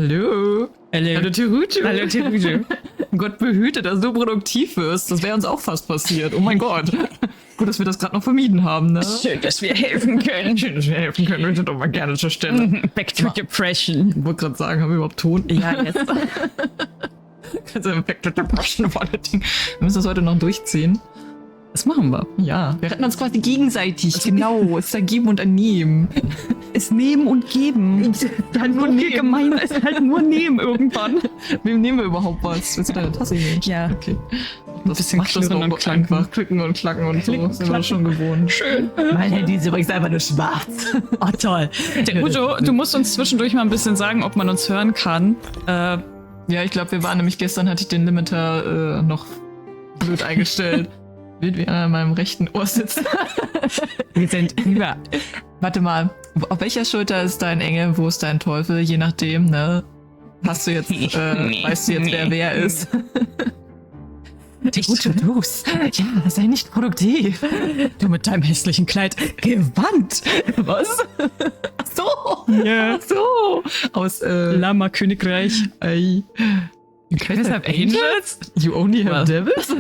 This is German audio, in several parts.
Hallo. Hallo Teruju. Hallo Teruju. Gott behüte, dass du produktiv wirst. Das wäre uns auch fast passiert. Oh mein Gott. Gut, dass wir das gerade noch vermieden haben, ne? Schön, dass wir helfen können. Schön, dass wir helfen können. Wir sind doch mal gerne zur Stelle. Back to Depression. Ich wollte gerade sagen, haben wir überhaupt Ton? Ja, jetzt. Also Back to Depression vor allen Dingen. Wir müssen das heute noch durchziehen. Das machen wir. Ja, wir retten uns quasi gegenseitig. Also genau, es ist ein Geben und ein Nehmen. Es nehmen und geben. Halt nur Viel gemeiner ist halt nur nehmen irgendwann. Wem nehmen wir überhaupt was? Willst du deine Tasse nehmen? Ja. Okay. Ein bisschen macht das klirren doch und klacken. einfach. Klicken und klacken und so. Klicken, Sind wir schon gewohnt. Schön. Mein Handy ist übrigens einfach nur schwarz. Oh, toll. Ujo, du musst uns zwischendurch mal ein bisschen sagen, ob man uns hören kann. Ja, ich glaube, wir waren nämlich gestern, hatte ich den Limiter noch blöd eingestellt. Wie an meinem rechten Ohr sitzt. Wir sind über. Warte mal, auf welcher Schulter ist dein Engel, wo ist dein Teufel? Je nachdem, ne? Hast du jetzt, weißt du jetzt, wer ist? Die gute los. Ja, sei nicht produktiv. Du mit deinem hässlichen Kleid. Gewandt. Was? Ach so. Ja. Ach so. Aus, Lama Königreich. You guys have angels? You only have devils?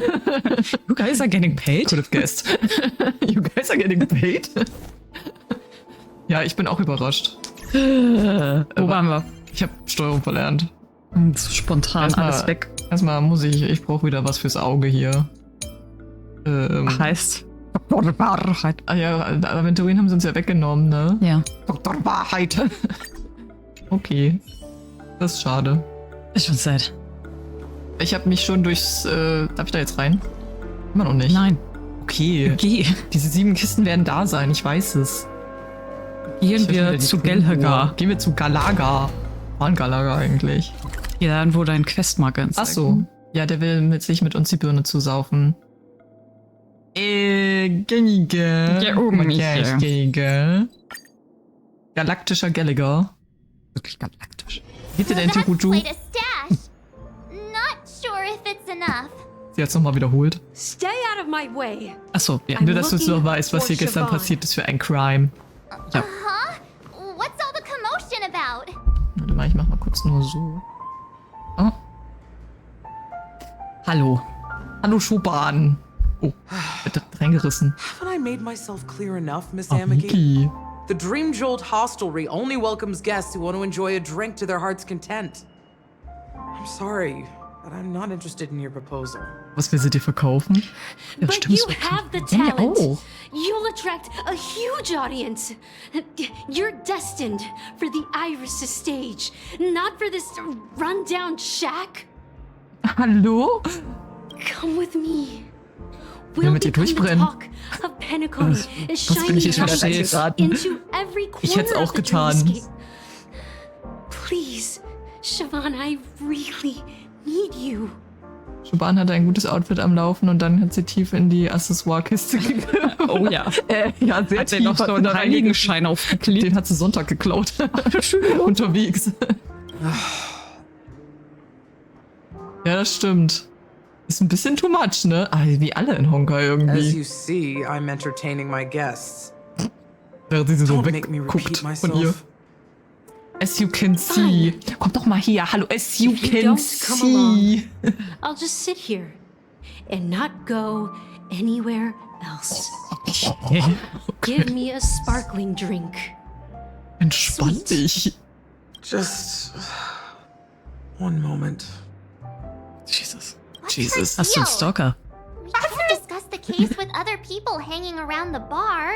You guys are getting paid? Could have guessed. You guys are getting paid? Ja, ich bin auch überrascht. Wo waren wir? Ich habe Steuerung verlernt. So spontan Erstmal- alles weg. Erstmal muss ich brauche wieder was fürs Auge hier. Heißt. Ah ja, Aventurien haben sie uns ja weggenommen, ne? Ja. Dr. Wahrheit. Okay. Das ist schade. Ist schon Zeit. Ich habe mich schon durchs... darf ich da jetzt rein? Immer noch nicht. Nein. Okay. Geh. Diese 7 Kisten werden da sein, ich weiß es. Gehen wir zu Gelhagar. Gehen wir zu Galaga. War Galaga eigentlich? Ja, dann wo dein Questmarker ist. Ach so. Ja, der will sich mit uns die Birne zusaufen. Gängiger. Ja, oben nicht, ja. Gängiger. Galaktischer Gallagher. Wirklich galaktisch. Geht dir denn That's Tiruju? quite a stash. Not sure if it's enough. Sie hat's nochmal wiederholt. Stay out of my way. Achso, ja. Nur, dass du so weißt, was hier gestern passiert ist für ein Crime. Ja. Huh? What's all the commotion about? Warte mal, ich mach mal kurz nur so. Oh. Hallo. Hallo Schuban. Oh, wird reingerissen. Haven't I made myself clear enough, Miss Oh, Amaki? Miki. The Dream Jolt Hostelry only welcomes guests who want to enjoy a drink to their heart's content. I'm sorry, but I'm not interested in your proposal. Was will sie dir verkaufen? Ja, But stimmt, you so have the Ja, talent. auch. You'll attract a huge audience. You're destined for the Iris stage, not for this rundown shack. Hallo? Come with me. Will mit dir become the durchbrennen. talk of Penacony, Was bin ich jetzt shining wieder light reingeraten? into every Ich hätt's corner auch of the getan. dreamscape. Please, Siobhan, I really need you. Schuban hatte ein gutes Outfit am Laufen und dann hat sie tief in die Accessoire-Kiste gegriffen. Oh ja. Ja, sehr Hat sie tief. noch so hat sie einen da Heiligenschein aufgeklebt? Den hat sie Sonntag geklaut. Unterwegs. Ja, das stimmt. Ist ein bisschen too much, ne? Ah, wie alle in Honkai As irgendwie. you see, I'm entertaining my guests. Während sie so Don't make me wegguckt repeat von ihr. myself. As you can see. Komm doch mal hier. Hallo, as you If you can don't come see. I'll just sit here and not go anywhere else. Give me a sparkling drink. Entspann Sweet. dich. Just one moment. Jesus. What's Jesus. her Hast du einen deal? Stalker? We could discuss the case with other people hanging around the bar.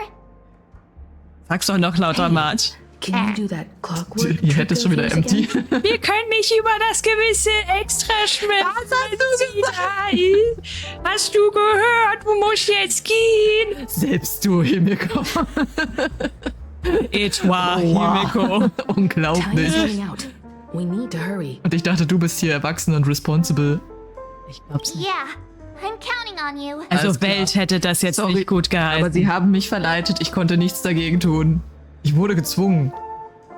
Sag's doch noch lauter, Marge. Can you do that clockwork? Ihr hättet schon wieder empty. Wir können nicht über das gewisse Extraschmerz. Hast du gehört? Du musst jetzt gehen. Selbst du, Himiko. Etwa, Wow. Himiko. Unglaublich. running out. We need to hurry. Und ich dachte, du bist hier erwachsen und responsible. Ich glaub's nicht. Yeah, I'm counting on you. Also Alles klar. Welt hätte das jetzt Sorry, nicht gut Aber gehalten. sie haben mich verleitet, ich konnte nichts dagegen tun. Ich wurde gezwungen.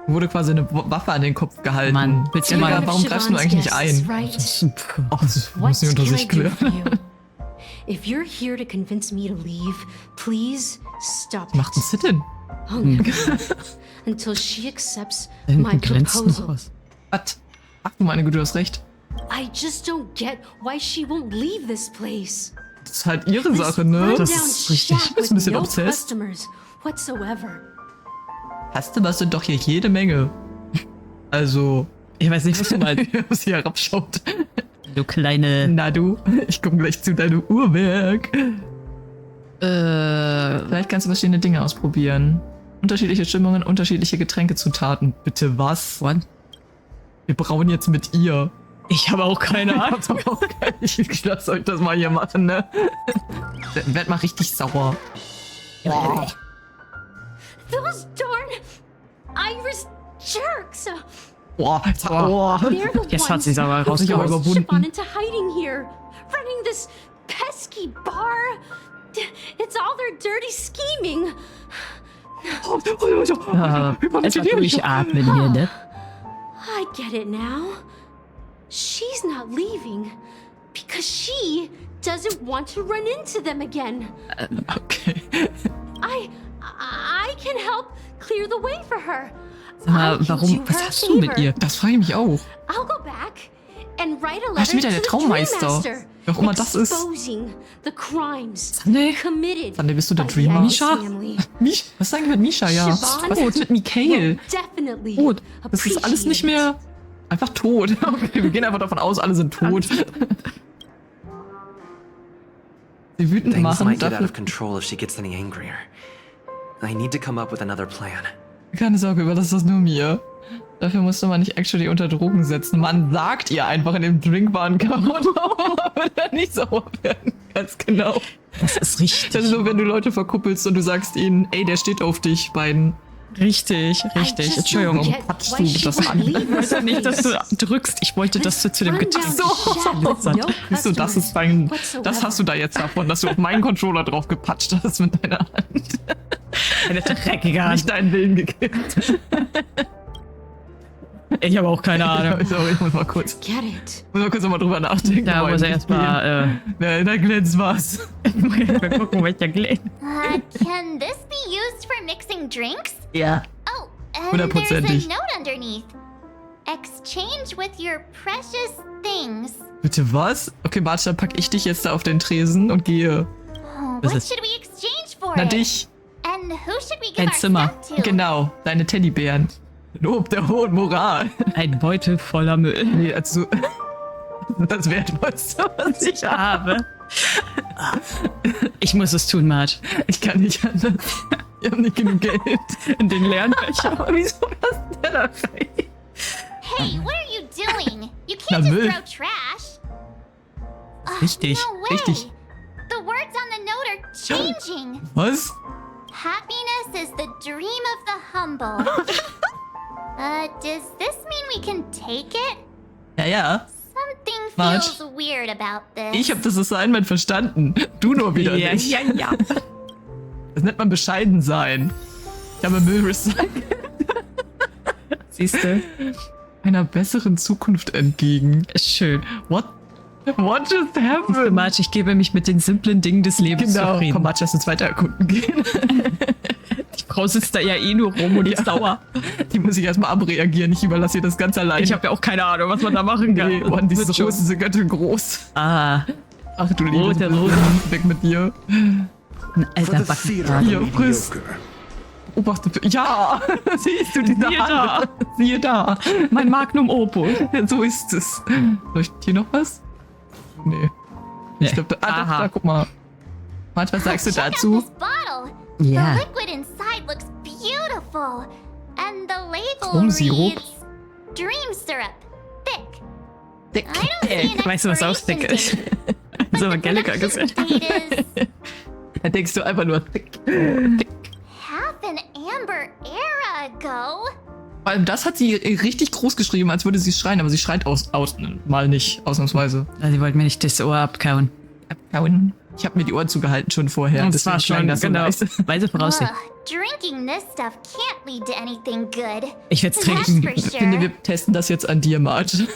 Mir wurde quasi eine Waffe an den Kopf gehalten. Mann, willst du Ja, mal- aber warum greifst du eigentlich nicht ein? Right? Oh, das muss What ich unter can I sich do klären. for you? If you're here to convince me to leave, please stop Macht ein it. Sit-in. Oh, no. Until she accepts Da my hinten glänzt noch proposal. was. Was? Ach du meine Güte, du hast recht. I just don't get why she won't leave this place. Das ist halt ihre Sache, ne? This Das rundown ist richtig. shack Du bist ein with bisschen no obsessed. customers whatsoever. Hast du was denn doch hier jede Menge? Also, ich weiß nicht, was du meinst, was hier herabschaut. Du kleine... Na du, ich komme gleich zu deinem Uhrwerk. Vielleicht kannst du verschiedene Dinge ausprobieren. Unterschiedliche Stimmungen, unterschiedliche Getränkezutaten. Bitte was? What? Wir brauen jetzt mit ihr. Ich habe auch keine Ahnung. Ich lasse euch das mal hier machen, ne? Werd mal richtig sauer. Those darn Irish jerks! Boah, They're the Jetzt hat ones sie es aber Hat sich aber rausgeholt. Siobhan überwunden. into hiding here, running this pesky bar. It's all their dirty scheming. Erstmal durchatmen hier, ne? I get it now. She's not leaving because she doesn't want to run into them again. Okay. I can help clear the way for her. Sag mal, I can warum? do Was her a hast du mit favor. ihr? Das frage ich mich auch. I'll go back and write a Ach, letter schon wieder to der the Traummeister. Dream Master, Wer auch immer das ist. exposing the crimes Sunday? committed Sunday, bist du der by the Dreamer? Addams Misha? family. Mich? Was ist eigentlich mit Misha? Ja. Siobhan Was ist mit Mikael? will definitely Tot. Das ist alles nicht appreciate mehr einfach tot. Okay, wir gehen einfach davon aus, alle sind tot. Sie wütend Things machen, might get out dafür of control if she gets any angrier. I need to come up with another plan. keine Sorge, überlass das nur mir. Dafür musste man nicht actually unter Drogen setzen. Man sagt ihr einfach in dem Drinkwarenkampf, wird er nicht sauer werden. Ganz genau. Das ist richtig. Das ist so, wenn du Leute verkuppelst und du sagst ihnen, ey, der steht auf dich, beiden. Richtig, I richtig. just Entschuldigung. don't get patschst why du she das won't an? leave Ich weiß ja nicht, dass du drückst. Ich wollte, dass du zu dem Getränk... Siehst du, das ist dein. Das hast du da jetzt davon, dass du auf meinen Controller drauf gepatscht hast mit deiner Hand. Eine dreckige Hand. Nicht deinen Willen gekippt. Ich habe auch keine Ahnung. Sorry, ich muss mal kurz nochmal drüber nachdenken. Da muss er erstmal... Da glänzt was. mal gucken, welcher Gläser. Can this be used for mixing drinks? Ja. Oh, and there's a Hundertprozentig. note underneath. Exchange with your precious things. Bitte was? Okay, warte, dann pack ich dich jetzt da auf den Tresen und gehe. Oh, Was what ist- should we exchange for Na, it? dich. And who should we give Dein our Zimmer. stuff to? Genau, deine Teddybären. Lob der hohen Moral. Ein Beutel voller Müll. Nee, also. Das Wertvollste, was ich habe. Ich muss es tun, Mart. Ich kann nicht anders. Ich habe nicht genug Geld. In den leeren Becher. Aber wieso passt der da rein? Hey, what are you doing? You Na, can't just Müll. throw trash. Richtig. No way. Richtig. The words on the note are changing. Was? Happiness is the dream of the humble. Does this mean we can take it? Ja. Something Marge. feels weird about this. Ich habe das Assignment verstanden. Du nur wieder nicht. ja. Das nennt man bescheiden sein. Ich habe Müll recycelt. Siehst du? Einer besseren Zukunft entgegen. Ist schön. What just happened? Mart, ich gebe mich mit den simplen Dingen des Lebens Genau. zufrieden. Komm, Matsch, lass uns weiter erkunden gehen. Die Frau sitzt da ja eh nur rum und ist sauer. Die muss ich erstmal abreagieren. Ich überlasse ihr das ganz allein. Ich habe ja auch keine Ahnung, was man da machen kann. Nee, Mann, diese Wird schon. Rosen sind ganz schön groß. Ah, Ach du liebes Rote Bisschen. Rosen. Weg mit dir. ein For alter the theater Backen. of Hier, the friss. mediocre. Obachte. Ja, siehst du diese Siehe da. Hand? Siehe da. Mein Magnum Opus. So ist es. Leuchtet hier noch was? Nee. Ich glaube, da, Aha. da, guck mal. Manch, was sagst du Check out dazu? this bottle. Ja. The liquid inside looks beautiful. And the label Trumsirup? reads Dream Syrup. Thick. Dick. I don't see an Weißt du, was auch dick expiration ist? date, but So the Gallagher gesagt. production date is Da denkst du einfach nur dick. half an amber era ago. Vor allem das hat sie richtig groß geschrieben, als würde sie schreien, aber sie schreit mal nicht, ausnahmsweise. Sie wollten mir nicht das Ohr abkauen. Abkauen. Ich habe mir die Ohren zugehalten schon vorher. Und das war deswegen schon, klang das so genau. nice. Weise Voraussicht. Ugh, drinking this stuff can't lead to anything good. Ich werd's That's trinken. for Ich finde, sure. wir testen das jetzt an dir, Marge.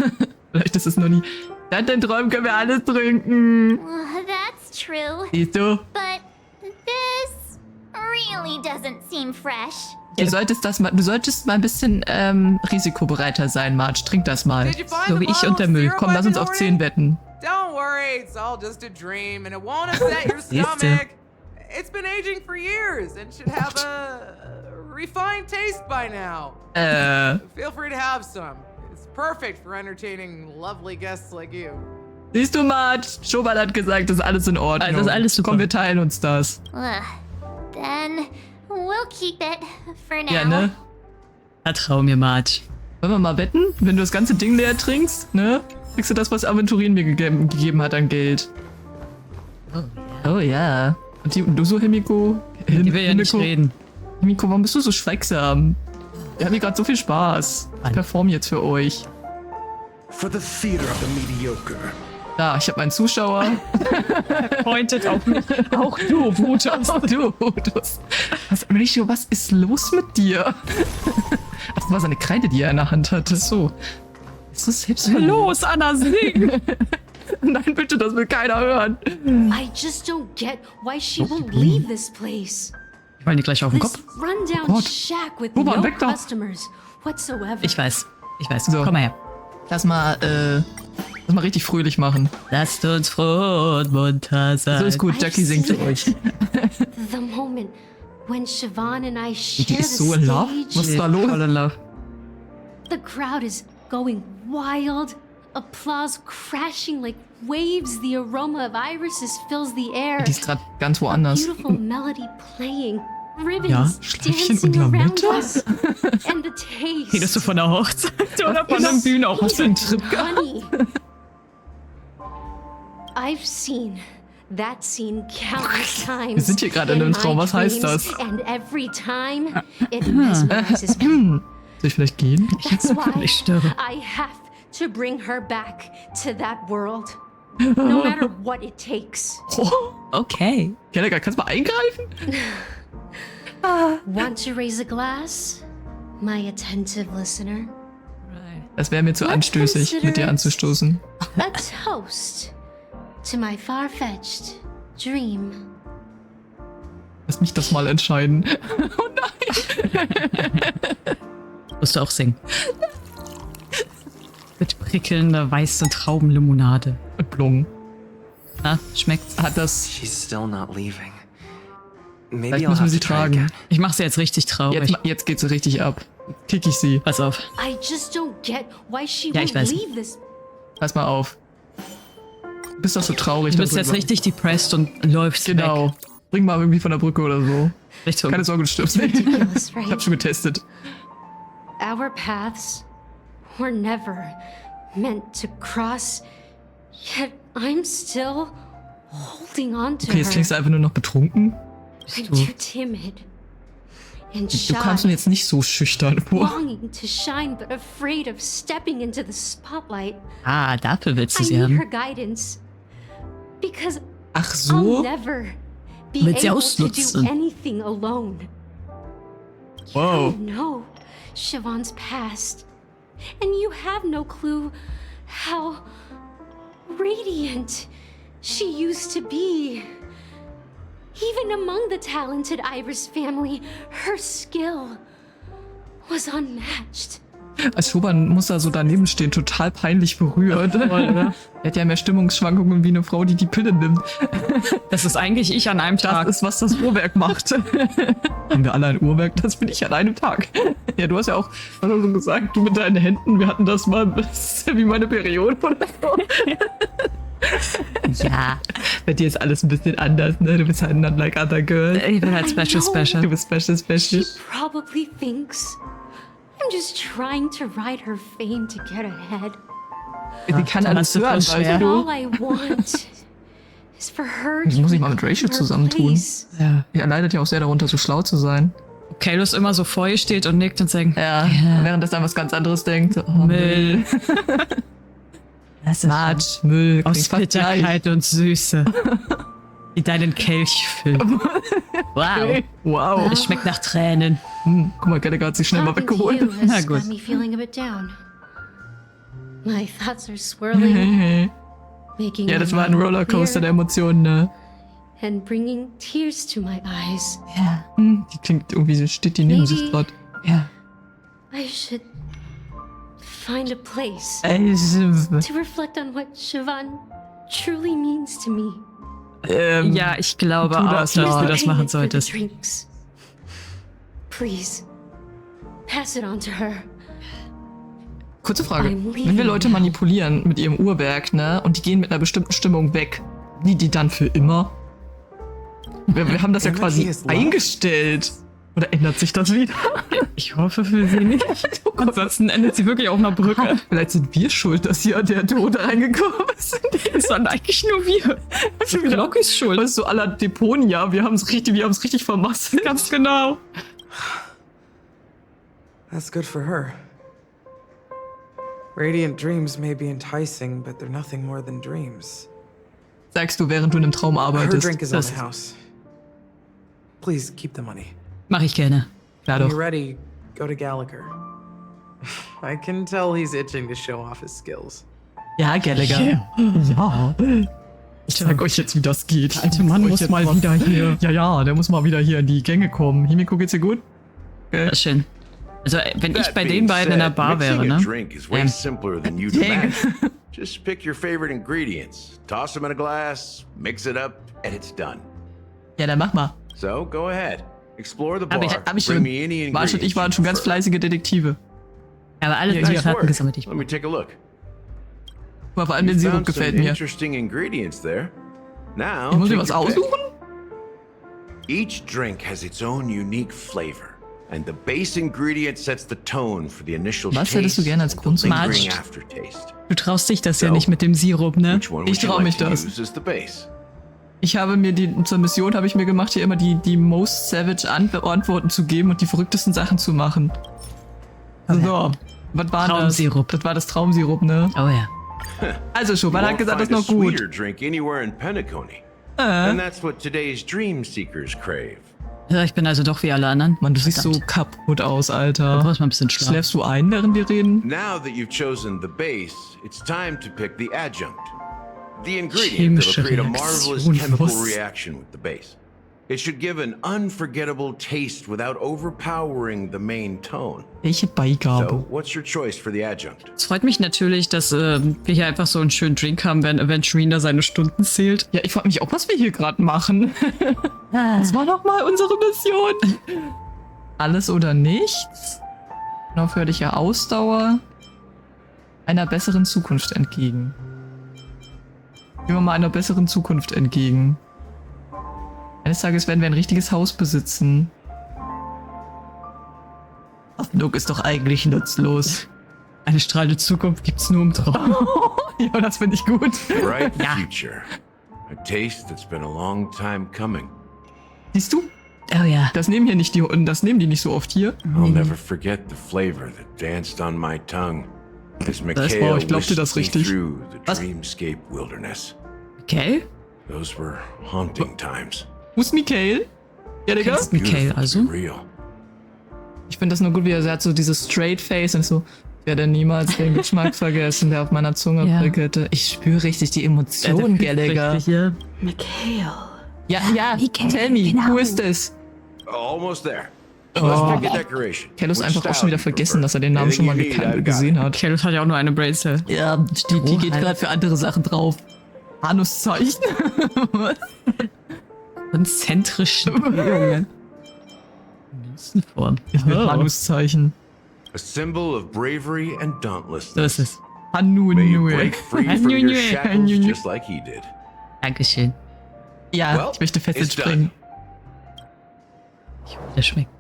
Vielleicht ist es noch nie. Seit den Träumen können wir alles trinken. That's true. Siehst du? But this really doesn't seem fresh. Du solltest mal ein bisschen risikobereiter sein, Marge. Trink das mal. Did you find So the wie ich bottle und der of Müll. syrup Komm, lass I've uns been auf 10 ordering? wetten. Don't worry, it's all just a dream, and it won't upset your Siehste. stomach. It's been aging for years and should have a refined taste by now. Feel free to have some. It's perfect for entertaining lovely guests like you. Siehst du, Marge? Schoban hat gesagt, das ist alles in Ordnung. Also ist alles super. Komm, wir teilen uns das. Then we'll keep it for now. Ja, ne? Vertrau mir, Marge. Wollen wir mal wetten? Wenn du das ganze Ding leer trinkst, ne? Kriegst du das, was Aventurin mir gegeben hat an Geld. Oh ja. Und du so, Himiko? Die will ja nicht reden. Himiko, warum bist du so schweigsam? Wir haben hier gerade so viel Spaß. Ich Mann. perform jetzt für euch. For the theater of the mediocre. Da, ich habe einen Zuschauer. Pointet auf mich. Auch du, Brutus. Oh, du, Brutus. Mauricio, was ist los mit dir? Das war seine Kreide, die er in der Hand hatte. So. Ist das selbstverliebt? Los, Anna, sing! Nein, bitte, das will keiner hören. I just don't get why she won't leave this place. Ich wollte die gleich auf den This Kopf. rundown Gott. shack with Roman, no weg da. customers whatsoever. Ich weiß. So. Komm mal her. Lass mal richtig fröhlich machen. Lasst uns froh und munter sein. So ist gut, Jackie singt für euch. The moment when Siobhan and I Die share ist the so in love. stage, Was ist da los? Voll in love. the crowd is going wild. Applause crashing like waves. The aroma of irises fills the air. Die ist gerade ganz woanders. Beautiful melody playing. Ja, Ribbons Schläfchen dancing und around Lametta? us. And the taste. Redest du von der Hochzeit oder von einem Bühnenauftritt? Honey. I've seen that scene countless times. Wir sind hier gerade in einem my Traum. Was heißt dreams, das? And every time it mesmerizes me. Soll ich vielleicht gehen? That's why Ich störe. I have to bring her back to that world. No matter what it takes. Okay. Kennegar, kannst du mal eingreifen? Want to raise a glass? My attentive listener. Das wäre mir zu anstößig, mit dir anzustoßen. A toast to my far-fetched dream. Lass mich das mal entscheiden. Musst du auch singen. Mit prickelnder weißer Traubenlimonade. Mit Blumen. Na, schmeckt's? Hat das... She's still not leaving. Maybe Vielleicht I'll müssen wir have sie to try tragen. again. Ich mach sie jetzt richtig traurig. Jetzt geht sie richtig ab. Kick ich sie. Pass auf. I just don't get why she Ja, ich won't weiß. leave this. Pass mal auf. Du bist doch so traurig. Du bist darüber. jetzt richtig depressed und läufst Genau. weg. Bring mal irgendwie von der Brücke oder so. Richtung. Keine Sorge, du stirbst nicht. Ridiculous, Ich right? hab schon getestet. Our paths were never meant to cross, yet I'm still holding on to Okay, jetzt her. klingst du einfach nur noch betrunken. I'm du- too timid and Du kamst mir shy, jetzt nicht so schüchtern vor. longing to shine but afraid of stepping into the spotlight. Ah, dafür willst du I sie need haben. her guidance because Ach I'll so? never be Willst sie able to do ausnutzen. anything alone. Wow. You know Siobhan's past, and you have no clue how radiant she used to be. Even among the talented Iris family, her skill was unmatched. Als Schoban muss da so daneben stehen, total peinlich berührt. Er hat ja mehr Stimmungsschwankungen wie eine Frau, die die Pille nimmt. Das ist eigentlich ich an einem Das Tag. ist, was das Uhrwerk macht. Haben wir alle ein Uhrwerk? Das bin ich an einem Tag. Ja, du hast ja auch was hast du gesagt, du mit deinen Händen, wir hatten das mal, das ist ja wie meine Periode oder so. Ja. Bei dir ist alles ein bisschen anders, ne? Du bist halt not like other girls. Ich bin halt I special, know. Du special. bist special, special. She probably thinks I'm just trying to ride her fame to get ahead. Sie kann dann alles hast du hören, voll weißt schwer. But du? all I want is for her Das to muss ich mal mit reclaim Rachel her zusammentun. place. Ja. Er leidet ja auch sehr darunter, so schlau zu sein. Kalos immer so vor ihr steht und nickt und sagt, Ja, während das dann was ganz anderes denkt. So, oh, Müll. Das ist Marge, Müll, aus klingt fast gleich. Bitterkeit und Süße. Die deinen Kelch füllt. Wow. Wow. Es schmeckt nach Tränen. Guck mal, Gallagher hat sich schnell mal Talking to weggeholt. you Na has gut. got me feeling a bit down. My thoughts are swirling, making Ja, my das war ein mind Rollercoaster der clear Emotionen, ne? and bringing tears to my eyes. Ja. Die klingt irgendwie so, steht die neben sich gerade. Ja. I should find a place To to reflect on what Siobhan truly means to me. Ja, ich glaube tu auch, das dass mal. du das machen Payment for the solltest. drinks. Please, pass it on to her. Kurze Frage. I'm leaving Wenn wir Leute now. manipulieren mit ihrem Uhrwerk, ne, und die gehen mit einer bestimmten Stimmung weg, die dann für immer? Wir haben das ja Energy quasi is love. eingestellt. Oder ändert sich das wieder? Ich hoffe für sie nicht. Ansonsten endet sie wirklich auf einer Brücke. Vielleicht sind wir schuld, dass hier der Tod reingekommen ist. Das waren eigentlich nur wir. Schon wieder Lockys Schuld. Weißt du, à la Deponia, wir haben es richtig vermasselt. Ganz genau. That's good for her. Radiant dreams may be enticing, but they're nothing more than dreams. Sagst du, während du in einem Traum Her arbeitest. drink is on das- the house. Please keep the money. Mach ich gerne. Ja When doch. you're ready, go to Gallagher. I can tell he's itching to show off his skills. Ja, Gallagher. Ja. Ich zeig euch jetzt, wie das geht. Der alte Mann muss mal wieder hier. Ja, der muss mal wieder hier in die Gänge kommen. Himiko, geht's dir gut? Das ist schön. Also, wenn ich That bei being den beiden in der said, Bar mixing wäre, a ne? drink is way simpler than you'd Dang. imagine. Just pick your favorite ingredients, toss them in a glass, mix it up, and it's done. Ja, dann mach mal. So go ahead, explore the bar. Hab ich Bring schon. me any Marsch und ich waren schon ganz prefer. fleißige Detektive. Aber alle Ja, Nice Zutaten work. gesammelt. Let me take a look. Aber vor allem You den Sirup found some gefällt mir. interesting ingredients there. Now Ich muss mir take was your pick. aussuchen? Each drink has its own unique flavor, and the base ingredient sets the tone for the initial Was hättest du taste gerne als and the lingering Grundsatz? aftertaste. Du traust dich das ja So. nicht mit dem Sirup, ne? Which one Ich would you trau like mich to das. use as the base? Ich habe mir zur Mission habe ich mir gemacht, hier immer die most savage Antworten zu geben und die verrücktesten Sachen zu machen. So, was war das? Traumsirup. Das war das Traumsirup, ne? Oh ja. Also schon, man You hat won't gesagt, das ist find noch a gut. sweeter drink anywhere in Penacony. And that's what today's dream seekers crave. Ja, ich bin also doch wie alle anderen. Mann, du siehst so Verdammt. kaputt aus, Du Alter. brauchst mal ein bisschen Schlaf. Schläfst du ein, während wir reden? Now that you've chosen the base, it's time to pick the adjunct. The ingredient Chemische that'll create a marvelous Reaktion, chemical was? reaction with the base. It should give an unforgettable taste without overpowering the main tone. Welche Beigabe? So, what's your choice for the adjunct? Es freut mich natürlich, dass wir hier einfach so einen schönen Drink haben, wenn Aventurina seine Stunden zählt. Ja, ich frage mich auch, was wir hier gerade machen. Das war doch mal unsere Mission. Alles oder nichts? Unaufhörliche Ausdauer einer besseren Zukunft entgegen. Gehen wir mal einer besseren Zukunft entgegen. Eines Tages werden wir ein richtiges Haus besitzen. Hoffnung ist doch eigentlich nutzlos. Eine strahlende Zukunft gibt's nur im Traum. Ja, das finde ich gut. Bright future. A taste that's been a long time coming. Siehst du? Oh ja. Das nehmen die nicht so oft hier. I'll never forget the flavor that danced on my tongue. As wow, Mikhail ich glaub dir das whisked me richtig. through the Was? dreamscape wilderness. Okay. Those were haunting times. Wo ist Mikael? Ja, Digga. Kennst Mikhail Beautiful to also? be real. Ich finde das nur gut, wie er hat so dieses Straight Face und so. Ich werde niemals den Geschmack vergessen, der auf meiner Zunge Ja. prickelte. Ich spüre richtig die Emotionen, Gallagher. Ja. Ja, tell me, who is this? Almost there. Oh. Let's pick a decoration. Kellus Which einfach auch schon style wieder do you vergessen, prefer? dass er den Namen schon mal Anything you need, I've got gesehen it. hat. Kellus hat ja auch nur eine Brain Cell. Ja, die geht gerade für andere Sachen drauf. Anuszeichen? Was? Konzentrischen Bewegungen. Form. Ich will Anuszeichen. A symbol of bravery and So dauntlessness. ist es. Hanu May you Nue. break free from Hanu your Nue, shackles Hanu Nue. just like he did. Dankeschön. Ja, Well, ich möchte fest it's springen. Der schmeckt.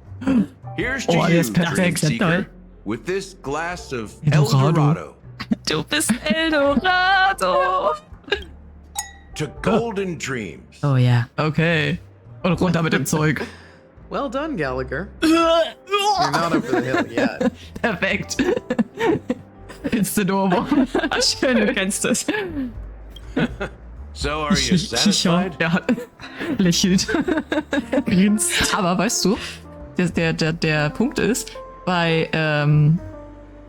Here's to Oh, der you, ist perfekt, dream toll. seeker, with this glass of Eldorado. Eldorado. Du bist Eldorado. To golden dreams. Oh ja. Okay. Und runter mit dem Zeug. Well done, Gallagher. You're not over the hill yet. Perfekt. Instant over. Schön, du kennst das. So are you satisfied? Er hat lächelt. Grinst. Aber weißt du, der Punkt ist, bei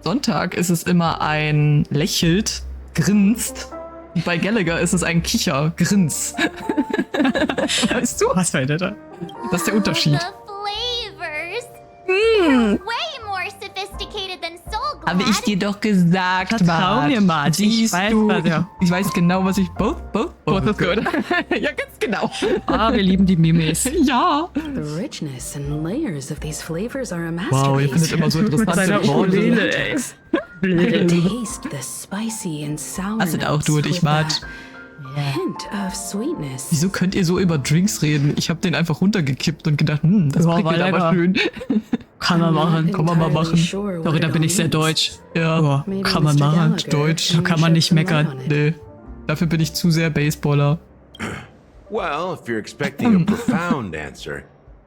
Sonntag ist es immer ein lächelt, grinst Bei Gallagher ist es ein Kicher-Grins. Weißt du? Was war das? Das ist der Unterschied. The flavors. They're way more sophisticated than Soul Glad. Habe ich dir doch gesagt, Vertrau mir, Mart. Siehst Ich weiß, du? was ja. Ich weiß genau, was ich... Both is good. Ja, ganz genau. Ah, wir lieben die Mimis. Ja. The richness and layers of these flavors are a Wow, ihr findet masterpiece. immer so interessante Worte. ey. Taste the spicy and sour Das sind auch notes du und ich, with Mart. a hint of sweetness. Wieso könnt ihr so über Drinks reden? Ich habe den einfach runtergekippt und gedacht, das Ja, prickelt war aber lecker. schön. Kann man machen. Kann man mal machen. Sorry, da bin ich sehr deutsch. Ja, Maybe kann man Mr. machen. Gallagher Deutsch. can Da kann man shed nicht some light meckern. on it. nee. Dafür bin ich zu sehr Baseballer. Well, if you're expecting a profound answer,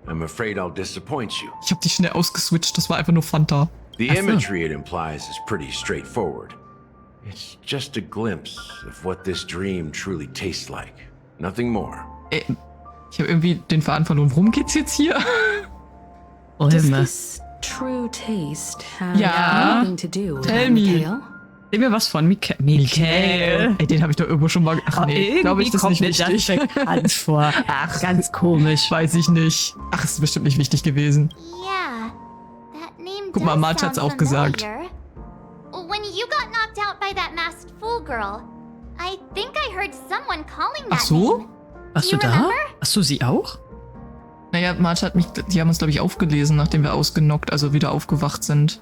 I'm afraid I'll disappoint you. Ich habe die schnell ausgeswitcht, das war einfach nur Fanta. The imagery it implies is pretty straightforward. It's just a glimpse of what this dream truly tastes like. Nothing more. Ich habe irgendwie den Faden verloren. Worum geht's jetzt hier? Does Ulme. this true taste have Ja. anything to do with Tell me. Mikhail? Sehen wir was von Mikhail. Ey, den habe ich doch irgendwo schon mal... Ach nee, glaube ich, das ist nicht wichtig. bekannt vor. Ach, ganz komisch. Weiß ich nicht. Ach, ist bestimmt nicht wichtig gewesen. Yeah, that name Guck mal, does Mart hat's sound auch gesagt. familiar. When you got knocked out by that masked fool girl, I think I heard someone calling that Ach so? name. Warst du You da? remember? Hast du sie auch? Naja, Marge hat mich... Die haben uns, glaube ich, aufgelesen, nachdem wir ausgenockt, also wieder aufgewacht sind.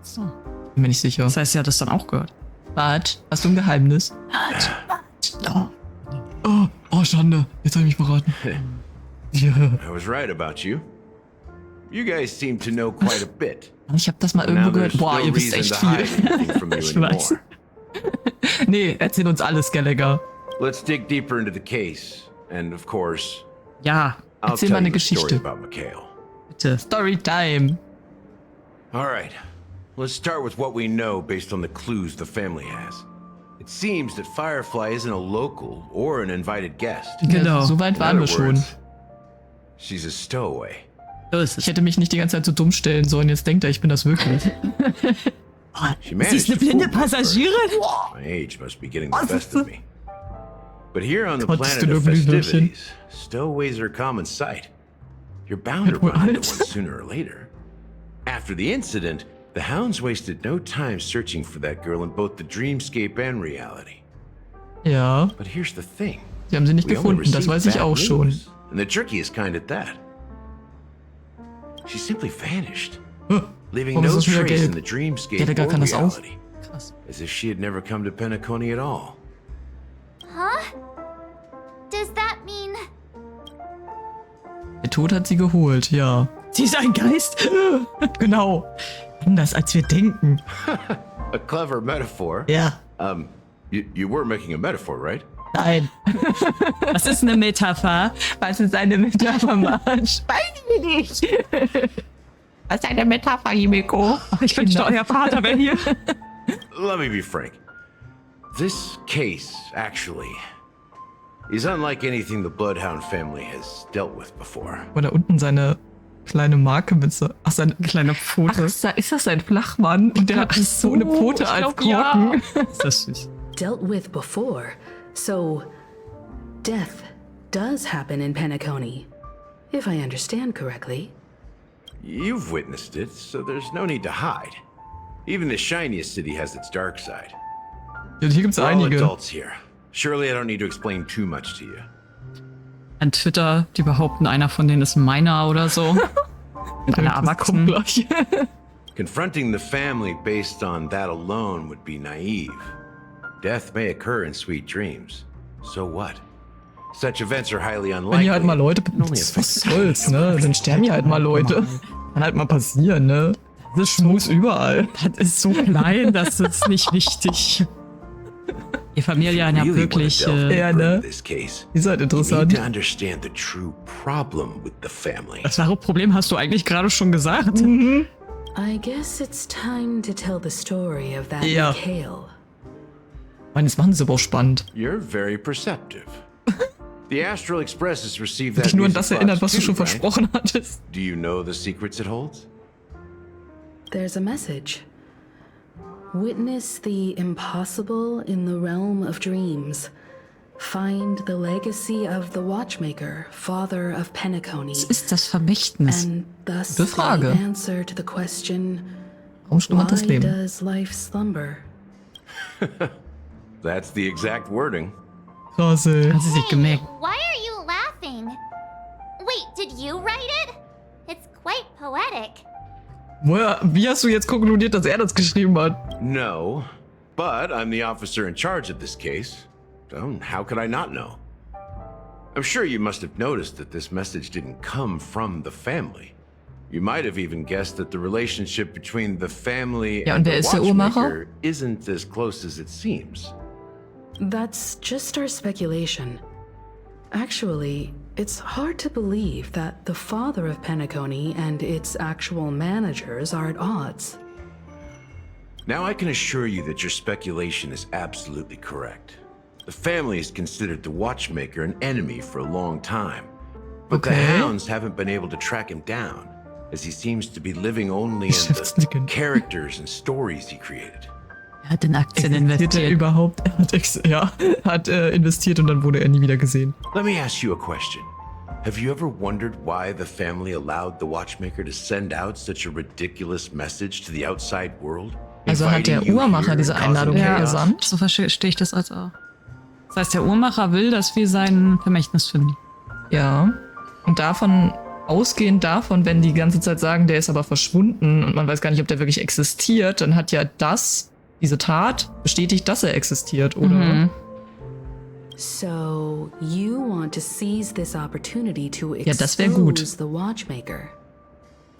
So. Bin mir nicht sicher. Das heißt, sie hat das dann auch gehört. Marge, hast du ein Geheimnis? Oh, Schande. Jetzt habe ich mich verraten. Ja. I was right about you. You guys seem to know quite a bit. Ich habe das mal Now irgendwo there's gehört. Boah, no ihr wisst reason echt to hide viel. anything from you Ich anymore. weiß. Nee, erzähl uns alles, Gallagher. Let's dig deeper into the case. And of course, Ja, I'll Erzähl tell mal eine you the story Geschichte. about Mikhail. bitte. Storytime. All right, let's start with what we know based on the clues the family has. It seems that Firefly isn't a local or an invited guest. Genau. Ja, so weit In waren wir other schon. words, she's a stowaway. So ist Ich es. hätte mich nicht die ganze Zeit so dumm stellen sollen. Jetzt denkt er, ich bin das wirklich. She managed to fool me at first. Passagierin? My age must be getting the best of me. But here on the Konntest planet du of nur Glühwürmchen? festivities, stowaways are a common sight. You're bound to Wohl run into alt. one sooner or later. After the incident, the hounds wasted no time searching for that girl in both the dreamscape and reality. Ja, But here's the thing. sie haben sie nicht We only gefunden. Das received weiß ich bad auch schon. news, and the trickiest kind at that. She simply vanished, leaving Warum ist no das wieder trace in gelb? the dreamscape Gallagher or kann das auch. reality. Krass. As if she had never come to Penacony at all. Huh? Does that mean... Der Tod hat sie geholt, ja. Sie ist ein Geist. Genau. Anders als wir denken. A clever metaphor. Ja. You were making a metaphor, right? Nein. Das ist eine Metapher. Was ist eine Metapher, Marge? Weiß ich nicht. Was ist eine Metapher, Himiko? Ich wünschte, euer Vater wäre hier. Let me be frank. This case, actually, is unlike anything the Bloodhound family has dealt with before. Wo da unten seine kleine Marke mit so... Ach, sein... Kleine Pfote. Ach, ist das sein Flachmann? Und der hat so eine Pfote ich als glaub, ja. Korken. Ist das süß. Dealt with before. So, death does happen in Penacony, if I understand correctly. You've witnessed it, so there's no need to hide. Even the shiniest city has its dark side. Ja, hier gibt's We're all einige. adults here. Surely I don't need to explain too much to you. An Twitter, die behaupten, einer von denen ist Miner oder so. Und alle Das kommt Erwachsenen. gleich. Confronting the family based on that alone would be naive. Death may occur in sweet dreams. So what? Such events are highly unlikely. Wenn hier halt mal Leute... and only Was affect soll's, ne? Dann sterben hier halt mal Leute. Kann halt mal passieren, ne? Das ist Schmus überall. Das ist so klein, das ist nicht wichtig. Die Familie hat ja really wirklich... wanna delve Ja, deeper ne? into this case, Ist halt you need interessant. to understand the true problem with the family. Das wahre Problem hast du eigentlich gerade schon gesagt. I guess it's time to tell the story of that Ja. Mikhail. Mann, das machen sie aber auch spannend. You're very perceptive. The Astral Express has received that Dich nur an music das erinnert, was box du schon too, right? versprochen hattest. Do you know the secrets it holds? There's a message. Witness the impossible in the realm of dreams. Find the legacy of the Watchmaker, father of Penacony. Was ist das Vermächtnis? And thus Gute Frage. the answer to the question, Warum schlummert das why Leben? does life slumber? That's the exact wording. Krass, ey. Hat sie sich gemerkt. Why are you laughing? Wait, did you write it? It's quite poetic. Wie hast du jetzt konkludiert, dass er das geschrieben hat? No, but I'm the officer in charge of this case. So how could I not know? I'm sure you must have noticed that this message didn't come from the family. You might have even guessed that the relationship between the family Ja, und and wer the ist der Uhrmacher? Watchmaker isn't as close as it seems. That's just our speculation. Actually, it's hard to believe that the father of Penacony and its actual managers are at odds. Now I can assure you that your speculation is absolutely correct. The family has considered the Watchmaker an enemy for a long time. But the Okay. hounds haven't been able to track him down, as he seems to be living only in the Geschäftslücke. characters and stories he created. Er hat in Aktien Investiert er investiert. überhaupt? Er hat investiert und dann wurde er nie wieder gesehen. Let me ask you a question. Have you ever wondered why the family allowed the Watchmaker to send out such a ridiculous message to the outside world? Also hat der Inviting you Uhrmacher here diese and causing Einladung Ja. chaos? gesandt? So verstehe ich das als auch. Das heißt, der Uhrmacher will, dass wir sein Vermächtnis finden. Ja. Und ausgehend davon, wenn die ganze Zeit sagen, der ist aber verschwunden und man weiß gar nicht, ob der wirklich existiert, dann hat ja diese Tat bestätigt, dass er existiert, oder? Mhm. So, you want to seize this opportunity to Ja, das wär gut. expose the Watchmaker.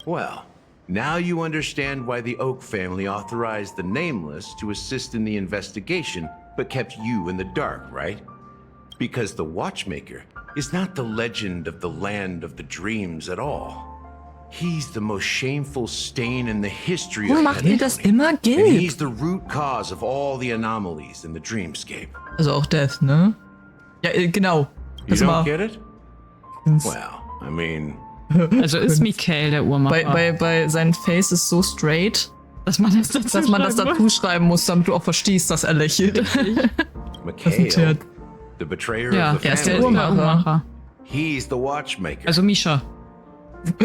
Well, now you understand why the Oak family authorized the Nameless to assist in the investigation, but kept you in the dark, right? Because the Watchmaker is not the legend of the land of the dreams at all. He's the most shameful stain in the history Warum of macht ihr das immer and gelb? he's the root cause of all the anomalies in the dreamscape. Also auch Death, ne? Ja, genau. You Das don't war get it? Well, I mean, Also ist Mikael der Uhrmacher. bei seinem Face ist so straight, dass man das dazu dass man das schreiben dazu schreiben muss, damit du auch verstehst, dass er lächelt. Das ist ein Mikhail, Scherz. the betrayer Ja, of the er ist der family, Uhrmacher. Uhrmacher. he's the Watchmaker. Also Misha.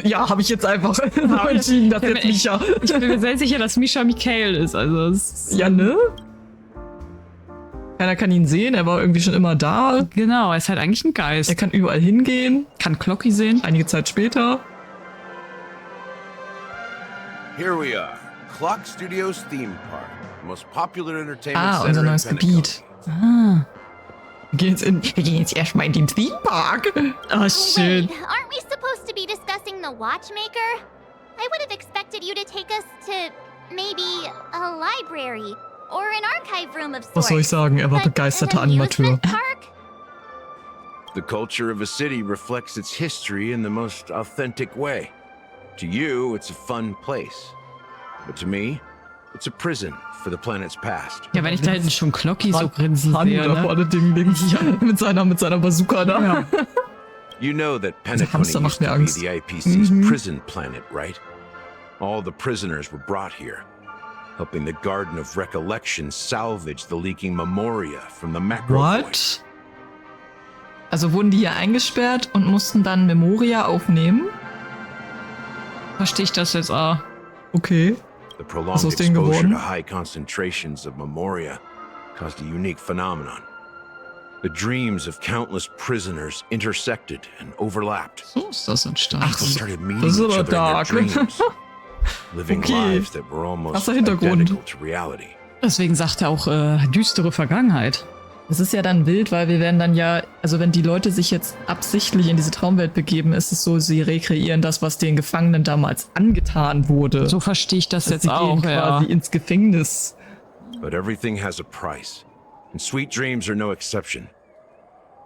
Ja, habe ich jetzt einfach so entschieden, dass jetzt Micha. Ich bin mir sehr sicher, dass Misha Mikael ist. Also es ist, Ja, ne? Keiner kann ihn sehen, er war irgendwie schon immer da. genau, er ist halt eigentlich ein Geist. Er kann überall hingehen. kann Glocki sehen. Einige Zeit später. Here we are, Clock Studios Theme Park, the most popular entertainment Ah, center unser in neues Penacony. Gebiet. Wir gehen jetzt erstmal in den Theme Park. Oh, schön. Wait, aren't we supposed to be discussing the Watchmaker? I would have expected you to take us to maybe a library or an archive room of sorts. Was soll ich sagen? Er war But begeisterter an Animateur. amusement park? The culture of a city reflects its history in the most authentic way. To you, it's a fun place. But to me, it's a prison for the planet's past. Ja, wenn ich da hinten schon Glocki so grinsen sehe, da ne? vorne Ding links. Mit seiner Bazooka da. Ja. You know that Hamster Penacony macht used mir to be Angst. the IPC's prison planet, right? All the prisoners were brought here, helping the Garden of Recollection salvage the leaking memoria from the macro void. What? Also wurden die hier eingesperrt und mussten dann Memoria aufnehmen? Verstehe ich das jetzt auch. Okay. The prolonged Was aus denen exposure geworden? to high concentrations of memoria caused a unique phenomenon. The dreams of countless prisoners intersected and overlapped. So ist das entstanden. People started meeting das ist each aber other dark. in their dreams, living Okay. lives that were almost Krasser Hintergrund. identical to reality. Deswegen sagt er auch düstere Vergangenheit. Das ist ja dann wild, weil wir werden dann ja, also wenn die Leute sich jetzt absichtlich in diese Traumwelt begeben, ist es so, sie rekreieren das, was den Gefangenen damals angetan wurde. So verstehe ich das Dass jetzt sie auch, gehen ja. quasi ins Gefängnis. But everything has a price, and sweet dreams are no exception.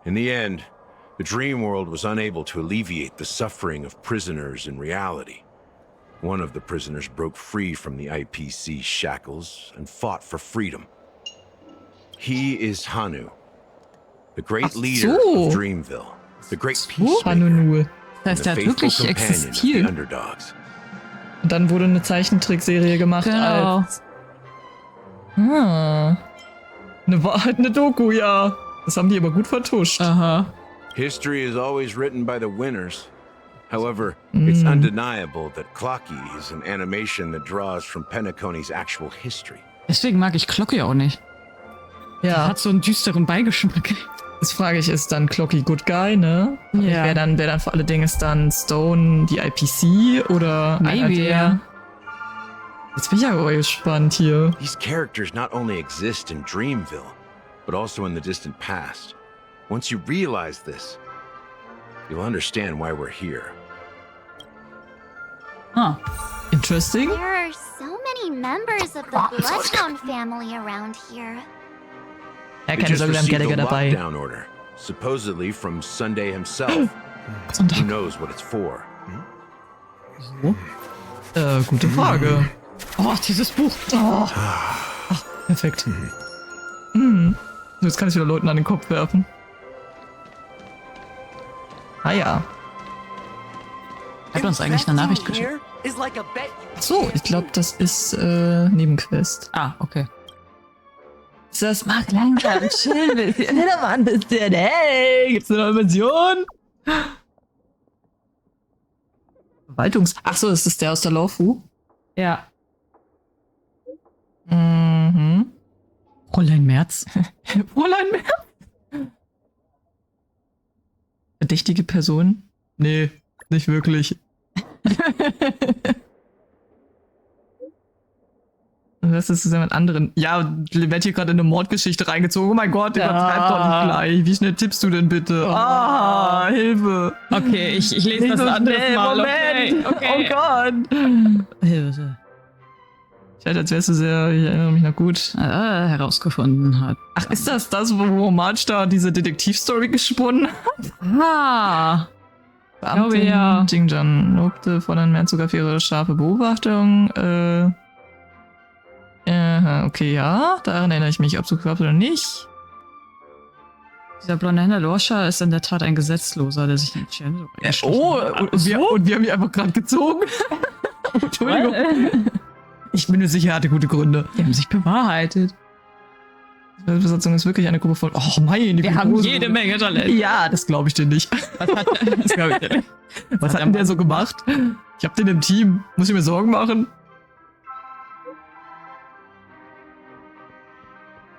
In the end, the dream world was unable to alleviate the suffering of prisoners in reality. One of the prisoners broke free from the IPC shackles and fought for freedom. He is Hanu, the great Ach leader so. of Dreamville, the great Oh, peacemaker, Hanunu. Das heißt, and er the hat faithful wirklich companion of the existiert. underdogs. Und dann wurde eine Zeichentrickserie gemacht Genau. als Ah. Eine Doku, ja. Das haben die aber gut vertuscht. Aha. History is always written by the winners. However, it's undeniable that Clocky is an animation that draws from Penacony's actual history. Deswegen mag ich Clocky auch nicht. Ja. Hat so einen düsteren Beigeschmack. Das frage ich, ist dann Clocky Good Guy, ne? Ja. Wer dann für alle Dinge ist dann Stone die IPC oder einer Maybe. der... Jetzt bin ich ja aber gespannt hier. These characters not only exist in Dreamville, but also in the distant past. Once you realize this, you'll understand why we're here. Ah. Interesting. There are so many members of the Bloodhound family around here. Ja, They keine just Sorge, wir haben received Gallagher a dabei. lockdown order, supposedly from Sunday himself. Who knows what it's for? Gute Frage. Oh, dieses Buch. Oh. Ach, perfekt. Mhm. Jetzt kann ich wieder Leuten an den Kopf werfen. Ah ja. Hat uns eigentlich eine Nachricht geschickt. Ach so, ich glaube, das ist Nebenquest. Ah, okay. Das macht langsam chill. Hör doch mal ein bisschen. Hey, gibt's eine neue Mission? Ach so, ist das der aus der Lawfu? Ja. Mhm. Fräulein Merz. Fräulein Merz? Verdächtige Person? Nee, nicht wirklich. Das ist jemand anderen. Ja, werd hier gerade in eine Mordgeschichte reingezogen. Oh mein Gott, übertreib doch nicht gleich. Wie schnell tippst du denn bitte? Ah, Hilfe. Okay, ich lese Nicht das so andere schnell, Mal. Moment. Okay. Oh Gott. Hilfe. Ich hätte, als wärst du sehr, ich erinnere mich noch gut. Herausgefunden hat. Ach, ist das, wo Marge da diese Detektivstory gesponnen hat? Ah. Beamtin ja. Jingjan lobte Fräulein Merz sogar für ihre scharfe Beobachtung. Okay, ja, daran erinnere ich mich, ob es so geklappt oder nicht. Dieser blonde Händler Lorscha ist in der Tat ein Gesetzloser, der sich in Chen Und wir haben ihn einfach gerade gezogen. Entschuldigung. Ich bin mir sicher, er hatte gute Gründe. Die haben sich bewahrheitet. Die Besatzung ist wirklich eine Gruppe von... Oh mein, wir haben jede Menge Talent. Ja, das glaube ich dir nicht. Was hat denn der so gemacht? Ich hab den im Team. Muss ich mir Sorgen machen?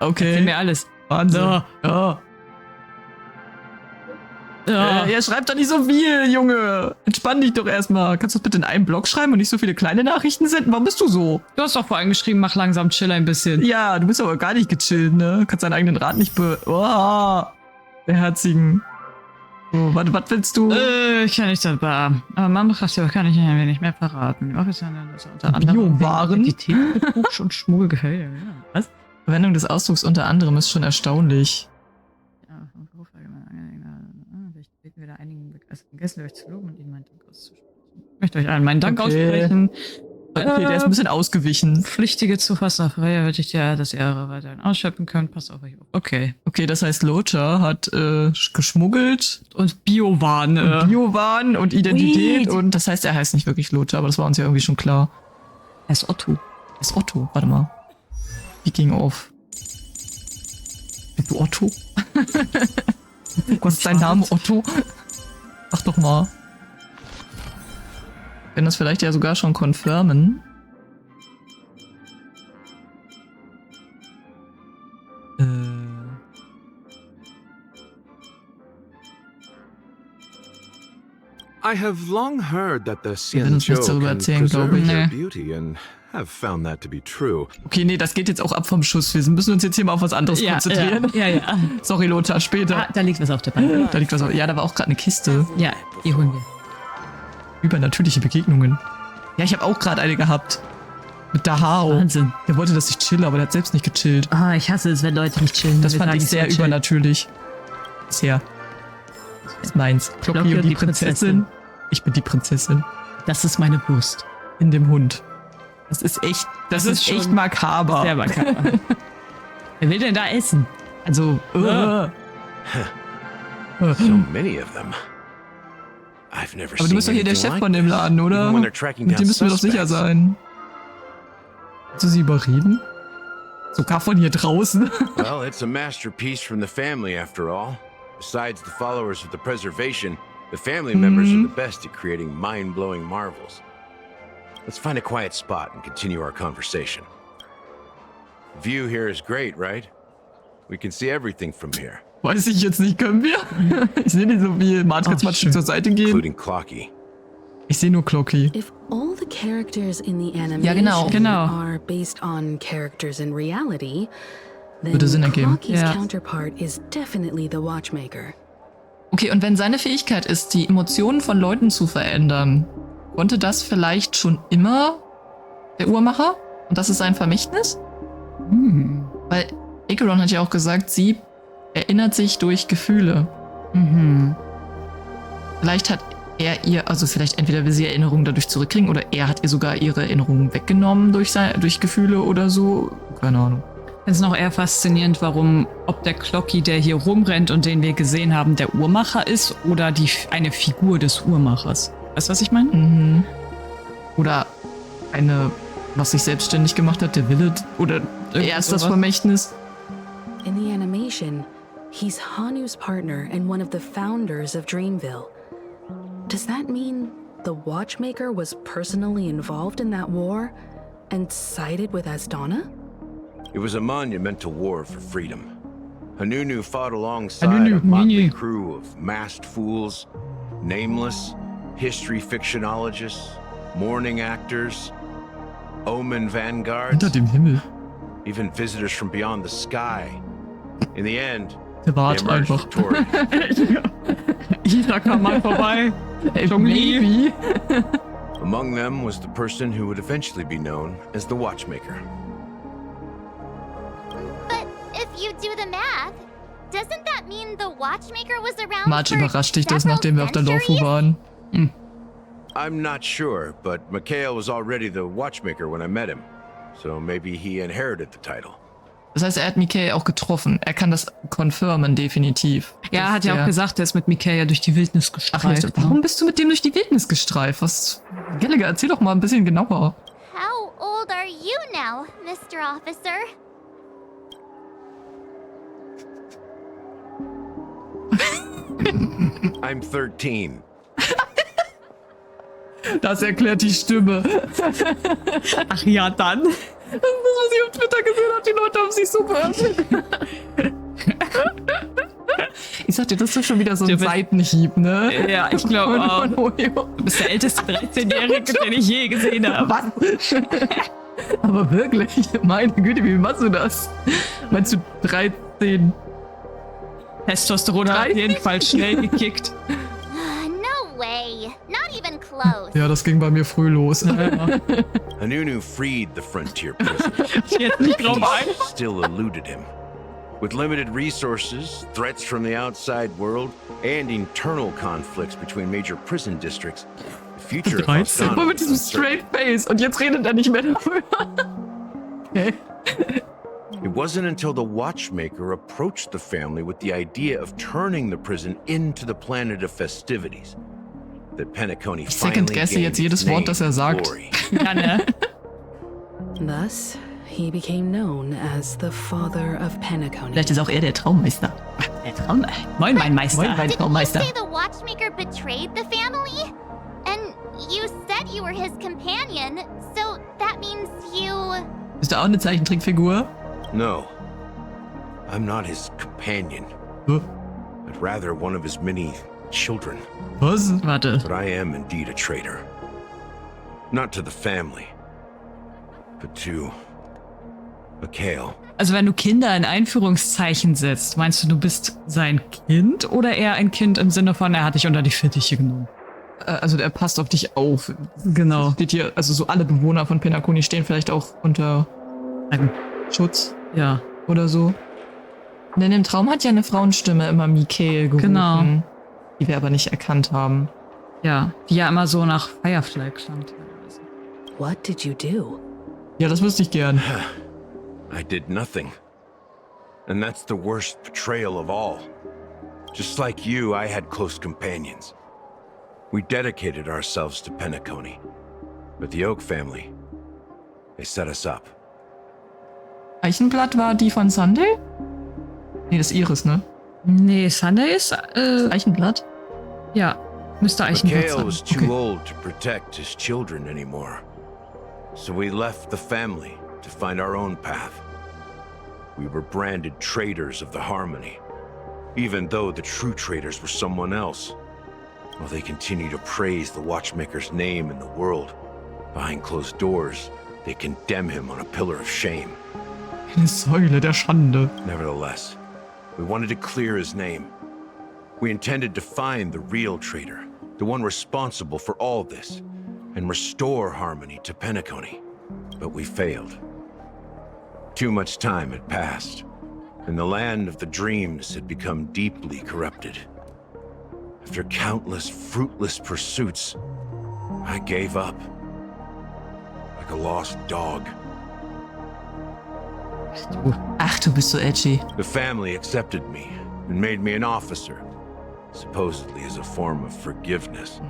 Okay. Erzähl mir alles. Wahnsinn. So. Ja. Ja. Er schreibt doch nicht so viel, Junge. Entspann dich doch erstmal. Kannst du das bitte in einem Blog schreiben und nicht so viele kleine Nachrichten senden? Warum bist du so? Du hast doch vorhin geschrieben, mach langsam, chill ein bisschen. Ja, du bist aber gar nicht gechillt, ne? Kannst deinen eigenen Rat nicht beherzigen. So, was willst du? Ich kann nicht dabei. Aber Mammuchrasse kann ich ein wenig mehr verraten. Offizielle ist unter anderem Biowaren? Identitätsbetrug und Schmuggelgefälle. Ja. Was? Verwendung des Ausdrucks unter anderem ist schon erstaunlich. Ja, vom Beruf allgemein angenehm. Ich bitte wieder einigen begeisterten Gästen, euch zu loben und ihnen meinen Dank auszusprechen. Ich möchte euch allen meinen Dank aussprechen. Okay, der ist ein bisschen ausgewichen. Pflichtige Zufassen auf Reihe würde ich dir, dass ihr eure weiterhin ausschöpfen könnt. Passt auf euch auf. Okay. Okay, das heißt, Locha hat geschmuggelt. Und Biowaren. Biowaren und Identität. Und das heißt, er heißt nicht wirklich Locha, aber das war uns ja irgendwie schon klar. Er ist Otto. Er ist Otto. Warte mal. Wie ging auf? Bist du Otto? Was ist dein Name, Otto? Ach doch mal. Wir können das vielleicht ja sogar schon confirmen. I have long heard that the Wir werden uns nichts Xianzhou darüber can erzählen, glaube preserve ich. their beauty and have found that to be true. Okay, nee, das geht jetzt auch ab vom Schuss. Wir müssen uns jetzt hier mal auf was anderes konzentrieren. Ja. Sorry, Lothar, später. Ah, da liegt was auf der Bank. Da liegt was auf. Ja, da war auch gerade eine Kiste. Ja, die holen wir. Übernatürliche Begegnungen. Ja, ich habe auch gerade eine gehabt. Mit Dahao. Wahnsinn. Der wollte, dass ich chill, aber der hat selbst nicht gechillt. Ah, ich hasse es, wenn Leute nicht chillen. Das fand ich sehr übernatürlich. Bisher. Das ist meins. Glocki und die Prinzessin. Ich bin die Prinzessin. Das ist meine Brust. In dem Hund. Das ist echt, das ist echt makaber. Sehr makaber. Wer will denn da essen? Also, So many of them. I've never aber du bist doch hier der anything Chef like von dem this, Laden, oder? even when they're tracking Mit down dem müssen wir doch sicher suspects. sein. Willst du sie überreden? Sogar von hier draußen. Well, it's a masterpiece from the family, after all. Besides the followers of the preservation, the family members are the best at creating mind-blowing marvels. Let's find a quiet spot and continue our conversation. The view here is great, right? We can see everything from here. Weiß ich jetzt nicht, können wir? Ich sehe nicht so viel. Martin, jetzt mal zur Seite gehen. Including Clocky. Ich sehe nur Clocky. If all the characters in the animation genau. are based on characters in reality, then Würde Sinn ergeben. Clocky's Ja. counterpart is definitely the Watchmaker. Okay, und wenn seine Fähigkeit ist, die Emotionen von Leuten zu verändern, konnte das vielleicht schon immer der Uhrmacher? Und das ist sein Vermächtnis? Weil Acheron hat ja auch gesagt, sie erinnert sich durch Gefühle. Vielleicht hat er ihr, also vielleicht entweder will sie Erinnerungen dadurch zurückkriegen oder er hat ihr sogar ihre Erinnerungen weggenommen durch Gefühle oder so. Keine Ahnung. Es ist noch eher faszinierend, warum, ob der Clocky, der hier rumrennt und den wir gesehen haben, der Uhrmacher ist oder eine Figur des Uhrmachers. Weißt du, was ich meine? Oder eine, was sich selbstständig gemacht hat, der Wille oder er ist das sowas. Vermächtnis. In the animation, he's Hanu's partner and one of the founders of Dreamville. Does that mean the Watchmaker was personally involved in that war and sided with Asdana? It was a monumental war for freedom. Hanunu fought alongside Hanunu, a motley Hanunu. crew of masked fools, nameless, history fictionologists, mourning actors, omen vanguards, Unter dem Himmel. even visitors from beyond the sky. In the end, Der they Bart emerged einfach. victorious. Da kam mal vorbei. Maybe. Among them was the person who would eventually be known as the Watchmaker. But if you do the math, doesn't that mean the Watchmaker was around Marge, for überrascht dich das, several nachdem wir auf der Dorfu centuries? waren? I'm not sure, but Mikhail was already the Watchmaker when I met him, so maybe he inherited the title. Das heißt, er hat Mickey auch getroffen. Er kann das confirmen, definitiv. Ja, er hat ja Der- auch gesagt, er ist mit Mikael durch die Wildnis Ach, gestreift. ja, warum bist du mit dem durch die Wildnis gestreift? Was? Gallagher, erzähl doch mal ein bisschen genauer. How old are you now, Mr. Officer? I'm 13. Das erklärt die Stimme. Ach ja, dann. Das ist das, was ich auf Twitter gesehen habe. Die Leute haben sich so beöffnet. Ich sag dir, das ist doch schon wieder so ein Du bist- Seitenhieb, ne? Ja, ich glaube Von- auch. von Oyo. Du bist der älteste 13-Jährige, den ich je gesehen habe. Was? Aber wirklich, meine Güte, wie machst du das? Meinst du 13? Testosteron hat auf jeden Fall schnell gekickt. No way. Not even close. Ja, das ging bei mir früh los. Hanunu freed the frontier prison. Jetzt nicht drauf ein. Peace still eluded him. With limited resources, threats from the outside world, and internal conflicts between major prison districts, the future of 13? Astana Aber mit was diesem uncertain. straight face. Und jetzt redet er nicht mehr darüber. Okay. It wasn't until the Watchmaker approached the family with the idea of turning the prison into the planet of festivities that Penacony Ich finally second-guesse gained jetzt jedes its Wort, name das er and sagt. glory. Ja, ne? Thus, he became known as the father of Penacony. Vielleicht ist auch er der Traummeister. Der Traum. Moin, mein Meister. Moin, mein Didn't you Traumeister. say the Watchmaker betrayed the family? And you said you were his companion, so that means you... Bist du auch eine Zeichentrickfigur? No, I'm not his companion, Huh? but rather one of his many children. Was? Warte. But I am indeed a traitor. Not to the family, but to Mikhail. Also wenn du Kinder in Einführungszeichen setzt, meinst du bist sein Kind oder eher ein Kind im Sinne von, er hat dich unter die Fittiche genommen? Also der passt auf dich auf. Genau. Steht hier, also so alle Bewohner von Penacony stehen vielleicht auch unter Schutz Ja. oder so. Und in dem Traum hat ja eine Frauenstimme immer Michael gerufen. Genau. Die wir aber nicht erkannt haben. Ja. Die ja immer so nach Firefly klang. teilweise. What did you do? Ja, das wüsste ich gern. I did nothing. And that's the worst betrayal of all. Just like you, I had close companions. We dedicated ourselves to Penacony. But the Oak family, they set us up. Eichenblatt war die von Sunday? Nee, das ist Iris, ne? Nee, Sunday ist, Eichenblatt? ja, müsste Eichenblatt Mikhail sein. was too Okay. old to protect his children anymore. So we left the family to find our own path. We were branded traitors of the Harmony, even though the true traitors were someone else. While they continue to praise the Watchmaker's name in the world, behind closed doors, they condemn him on a pillar of shame. Eine Säule der Schande. Nevertheless, we wanted to clear his name. We intended to find the real traitor, the one responsible for all this, and restore harmony to Penacony. But we failed. Too much time had passed, and the land of the dreams had become deeply corrupted. After countless fruitless pursuits, I gave up. Like a lost dog. Ach, du bist so edgy. The family accepted me and made me an officer, supposedly as a form of forgiveness.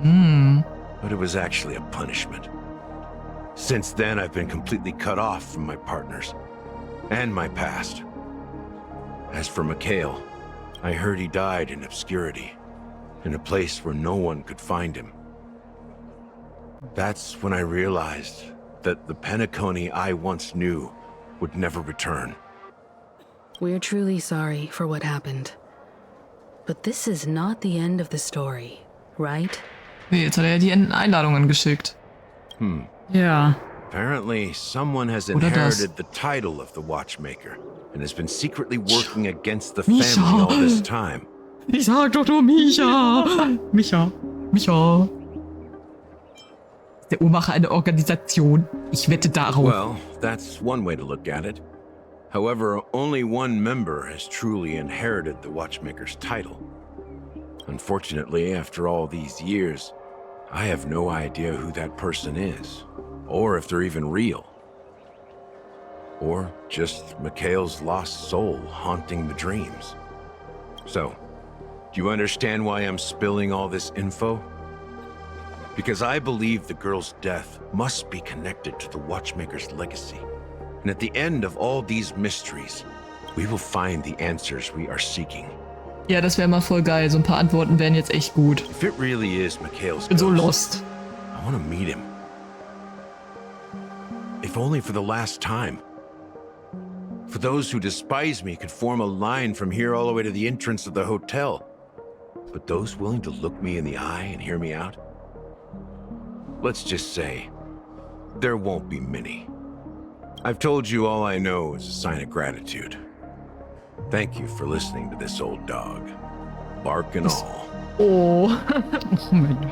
But it was actually a punishment. Since then, I've been completely cut off from my partners and my past. As for Mikhail, I heard he died in obscurity, in a place where no one could find him. That's when I realized that the Penacony I once knew would never return. We're truly sorry for what happened. But this is not the end of the story, right? Nee, jetzt hat er ja die Einladungen geschickt. Ja. Apparently, someone has Oder das. inherited the title of the Watchmaker and has been secretly working against the family all this time. Ich sag doch nur Micha. Micha. Ist der Uhrmacher eine Organisation? Ich wette darauf. Well, that's one way to look at it. However, only one member has truly inherited the Watchmaker's title. Unfortunately, after all these years, I have no idea who that person is, or if they're even real. Or just Mikhail's lost soul haunting the dreams. So, do you understand why I'm spilling all this info? Because I believe the girl's death must be connected to the Watchmaker's legacy. And at the end of all these mysteries, we will find the answers we are seeking. Ja, das wäre mal voll geil. So ein paar Antworten wären jetzt echt gut. If it really is Mikhail's Ich bin so ghost, lost. I want to meet him. If only for the last time. For those who despise me could form a line from here all the way to the entrance of the hotel. But those willing to look me in the eye and hear me out? Let's just say, there won't be many. I've told you all I know is a sign of gratitude. Thank you for listening to this old dog. Bark and all. Oh. Moment.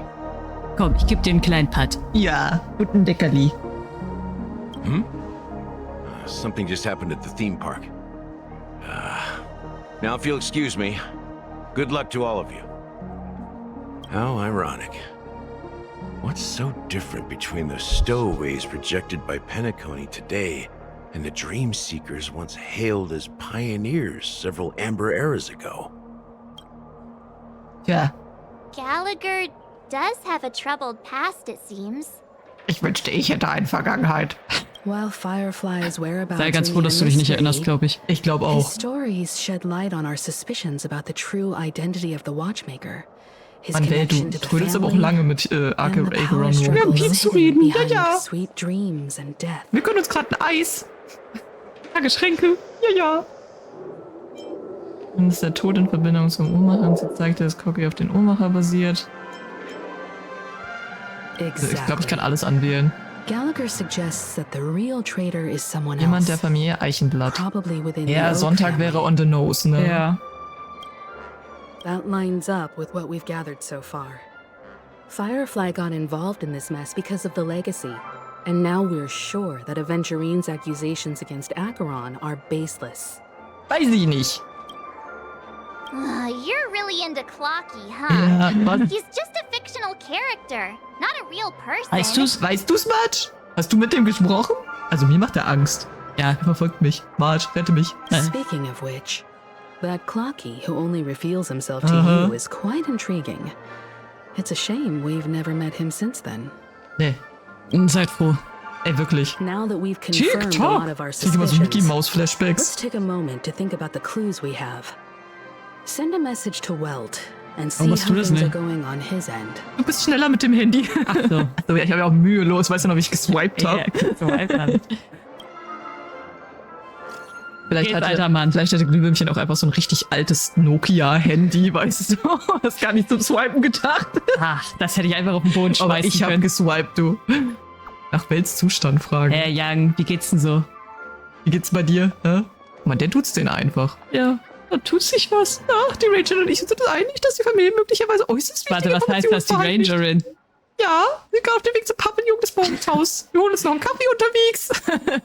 Komm, ich geb dir einen kleinen Pat. Ja, guten Deckerli. Something just happened at the theme park. Now, if you'll excuse me, good luck to all of you. How ironic. What's so different between the stowaways projected by Penacony today and the dream seekers once hailed as pioneers several amber eras ago? Tja, Gallagher does have a troubled past, it seems. ich wünschte, ich hätte eine Vergangenheit. While Firefly's whereabouts Sei ganz froh, dass du dich nicht erinnerst, glaube ich. Ich glaube His auch. stories shed light on our suspicions about the true identity of the Watchmaker. His Mann, Welt, connection du to the trödelst aber auch family, lange mit and the power Acheron rum. struggles zu hidden reden. Ja, behind ja. sweet dreams and death. Wir können uns gerade ein Eis. Ja, Geschenke. Ja. Und ist der Tod in Verbindung zum Uhrmacher und sie zeigte, dass Cocky auf den Uhrmacher basiert. Ich glaube, ich kann alles anwählen. Gallagher suggests that the real traitor is someone Jemand else. der Familie Eichenblatt. Probably within the Ja, Oak Sonntag family. wäre on the nose, ne? Ja. That lines up with what we've gathered so far. Firefly got involved in this mess because of the legacy, and now we're sure that Aventurine's accusations against Acheron are baseless. Weiß ich nicht. You're really into Clocky, huh? Ja, was? He's just a fictional character, not a real person. Weißt du's, Marge? Hast du mit dem gesprochen? Also mir macht er Angst. Ja, er verfolgt mich. Marge, rette mich. Speaking of which, that Clocky who only reveals himself to you is quite intriguing. It's a shame we've never met him since then. Nee. Seid froh. Ey, wirklich. Now that we've confirmed a TikTok. lot of our Ich krieg immer so Mickey suspicions, Mouse let's Flashbacks. take a moment to think about the clues we have. Send a message to Welt and see machst how du das things are nicht? going on his end. Du bist schneller mit dem Handy. Ach so. So, ja, ich habe ja auch mühelos. Weißt du noch, wie ich geswiped habe? So einfach. Vielleicht Geht, alter Mann. Vielleicht hatte Glühwürmchen auch einfach so ein richtig altes Nokia-Handy, weißt du? Das ist gar nicht zum Swipen gedacht. Ach, das hätte ich einfach auf den Boden Aber schmeißen ich habe können. geswiped, du. Nach Welts Zustand fragen. Young, wie geht's denn so? Wie geht's bei dir? Hä? Man, der tut's den einfach. Ja, da tut sich was. Ach, die Rachel und ich sind uns einig, dass die Familie möglicherweise äußerst Warte, wichtige was heißt das, die Informationen verheimlicht. Rangerin? Ja, wir gehen auf dem Weg zum Pavillon des Morgenhaus. Wir holen uns noch einen Kaffee unterwegs.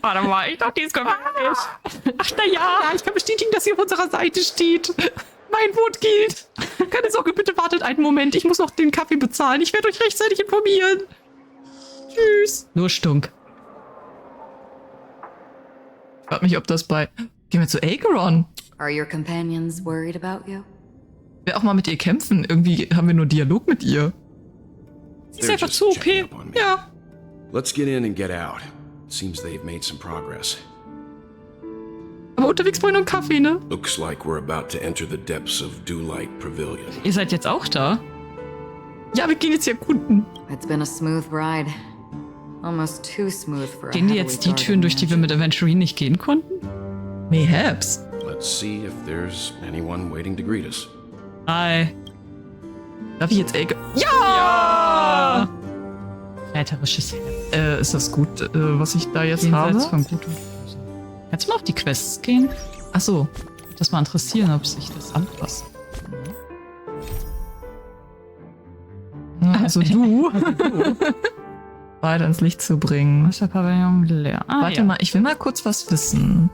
Warte mal, ich dachte, die ist gefährlich. Ach, na ja, ich kann bestätigen, dass sie auf unserer Seite steht. Mein Wort gilt. Keine Sorge, bitte wartet einen Moment. Ich muss noch den Kaffee bezahlen. Ich werde euch rechtzeitig informieren. Tschüss. Nur Stunk. Ich frage mich, ob das bei... Gehen wir zu Acheron. Are your companions worried about you? Ich will auch mal mit ihr kämpfen. Irgendwie haben wir nur Dialog mit ihr. Sie ist einfach zu OP. Ja. Let's get in and get out. Seems they've made some progress. Aber unterwegs brauchen wir noch einen Kaffee, ne? Looks like we're about to enter the depths of Dewlight Pavilion. Ihr seid jetzt auch da? Ja, wir gehen jetzt hier erkunden. It's been a smooth ride. Almost too smooth for a Gehen die heavily jetzt die guarded Türen, durch die wir mansion. mit Aventurine nicht gehen konnten? Mayhaps. Let's see if there's anyone waiting to greet us. Hi. Darf ich jetzt Acheron? Ja! Räterisches Herz. Ist das gut, was ich da jetzt habe? Jenseits von Gut und Böse. Kannst du mal auf die Quests gehen? Ach so. Würde das mal interessieren, ob sich das anpasst. Also du. Weiter ins Licht zu bringen. Wasserpavillon leer. Warte mal, ich will mal kurz was wissen.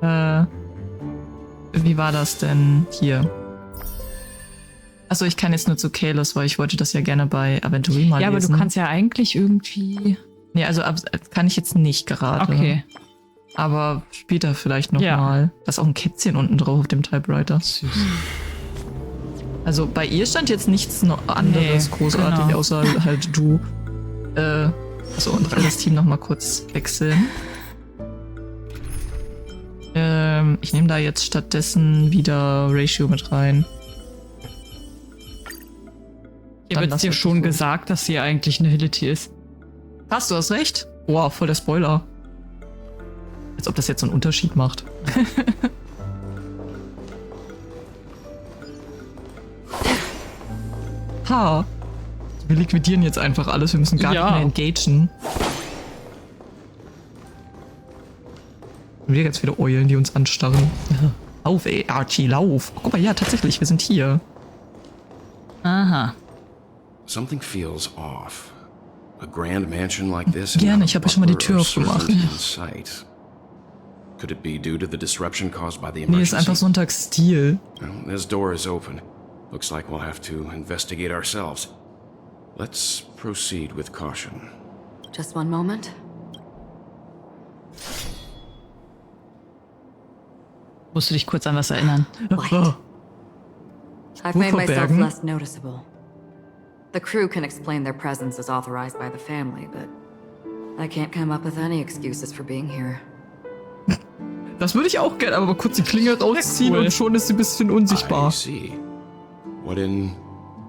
Wie war das denn hier? Achso, ich kann jetzt nur zu Kalos, weil ich wollte das ja gerne bei Aventurine mal Ja, aber lesen. du kannst ja eigentlich irgendwie... Nee, also kann ich jetzt nicht gerade. Okay. Aber später vielleicht Ja. nochmal. Da ist auch ein Kätzchen unten drauf auf dem Typewriter. Süß. Also bei ihr stand jetzt nichts anderes Nee, großartig, genau. außer halt du. Achso, und das Team nochmal kurz wechseln. Ich nehme da jetzt stattdessen wieder Ratio mit rein. Hier Dann wird lass dir uns schon so. gesagt, dass sie eigentlich eine Hillity ist. Hast du hast recht? Boah, voll der Spoiler. Als ob das jetzt so einen Unterschied macht. Ha. Wir liquidieren jetzt einfach alles. Wir müssen gar Ja. nicht mehr engagen. Und wieder ganz viele Eulen, die uns anstarren. Lauf, ey, Archie, lauf. Guck mal, ja, tatsächlich, wir sind hier. Aha. Something feels off. A grand mansion like this. and Gerne, not a ich habe ja schon mal die butler Tür or aufgemacht. servant in sight. Could it be due to the disruption caused by the Nee, emergency? ist einfach Sonntagsstil. Well, this door is open. Looks like we'll have to investigate ourselves. Let's proceed with caution. Just one moment. Musst du dich kurz an was erinnern? Light. I've made myself verbergen. less noticeable. The crew can explain their presence as authorized by the family, but I can't come up with any excuses for being here. Das würde ich auch gerne, aber mal kurz die Klinge rausziehen cool. und schon ist sie ein bisschen I unsichtbar. see. What an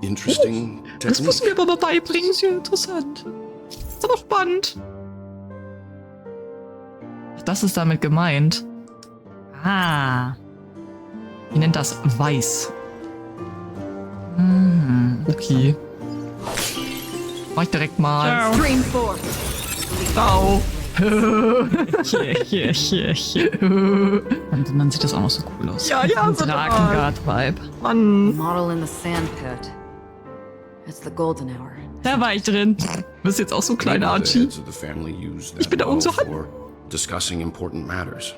interesting Das technique. müssen wir aber mal beibringen. Ist ja interessant. Ist aber spannend. Ach, das ist damit gemeint. Ah. Wie nennt das? Weiß. Okay. Mach ich direkt mal. Stream 4. Ciao. Und man sieht das auch noch so cool aus. Ja, ja, Ein so Drakengard-Vibe. Mann. Model in the sand pit. It's the golden hour. Da war ich drin. Du bist jetzt auch so klein, Maybe the Archie. heads of the family use Ich bin that da oben so bow for discussing important matters.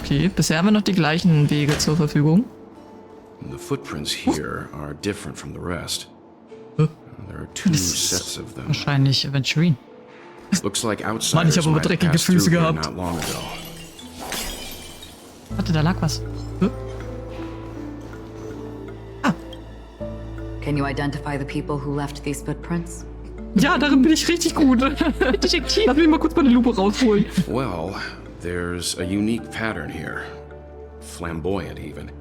Okay, bisher haben wir noch die gleichen Wege zur Verfügung. The footprints here are different from the rest. Huh? There are two sets of them. Wahrscheinlich Aventurine. Looks like Mann, outsiders ich habe aber might have dreckige passed Füße through here gehabt. not long ago. Warte, da lag was. Can you identify the people who left these footprints? Ja, darin bin ich richtig gut. Detektiv. Lass mich mal kurz meine Lupe rausholen. Well, there's a unique pattern here. Flamboyant, even.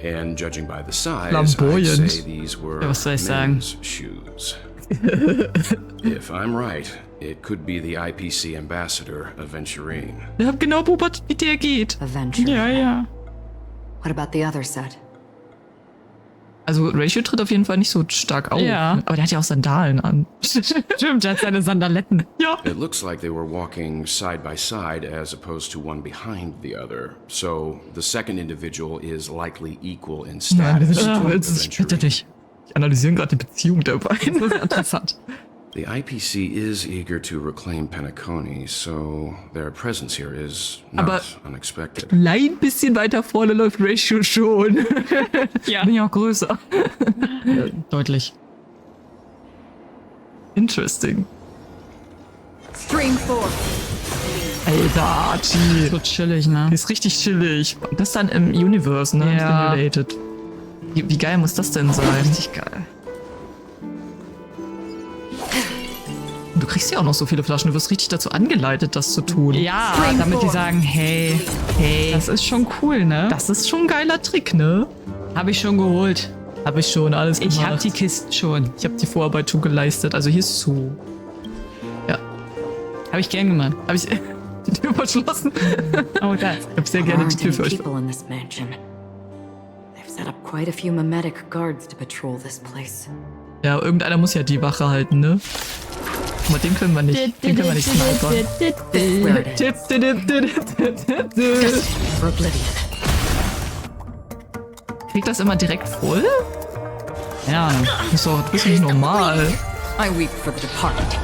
And judging by the size, I'd say these were Ja, was soll ich sagen? men's shoes. If I'm right, it could be the IPC ambassador, Aventurine. Ich hab genau beobachtet, wie der geht. Adventure. Ja, ja. What about the other set? Also Ratio tritt auf jeden Fall nicht so stark auf. Ja. Aber der hat ja auch Sandalen an. Stimmt, der hat seine Sandaletten. Ja. It looks like they were walking side by side as opposed to one behind the other. So the second individual is likely equal in Nein, status. to ich bitte Aventurine. dich. Ich analysiere gerade die Beziehung der beiden. Das ist interessant. The IPC is eager to reclaim Penacony, so their presence here is Aber- not unexpected. Klein bisschen weiter vorne läuft Ratio schon. Ja. Bin ja auch größer. Deutlich. Interesting. Stream 4. Alter, Archie. So chillig, ne? Die ist richtig chillig. Das dann im Universe, ne? Ja. Related. Wie geil muss das denn sein? Richtig geil. Und du kriegst ja auch noch so viele Flaschen. Du wirst richtig dazu angeleitet, das zu tun. Ja, damit die sagen, hey, das ist schon cool, ne? Das ist schon ein geiler Trick, ne? Habe ich schon geholt. Hab ich schon alles gemacht. Ich habe die Kisten schon. Ich habe die Vorarbeit schon geleistet. Also hier ist zu. Ja. Habe ich gern gemacht. Habe ich die Tür verschlossen? Oh, das. Ich habe sehr gerne die Tür für euch. People in this mansion. They've set up quite a few mimetic guards to patrol this place. Ja, irgendeiner muss ja die Wache halten, ne? Guck mal, den können wir nicht. Den können wir nicht snipern. Where it is. For oblivion. Kriegt das immer direkt voll? Ja. Das ist nicht normal. I weep for the departed.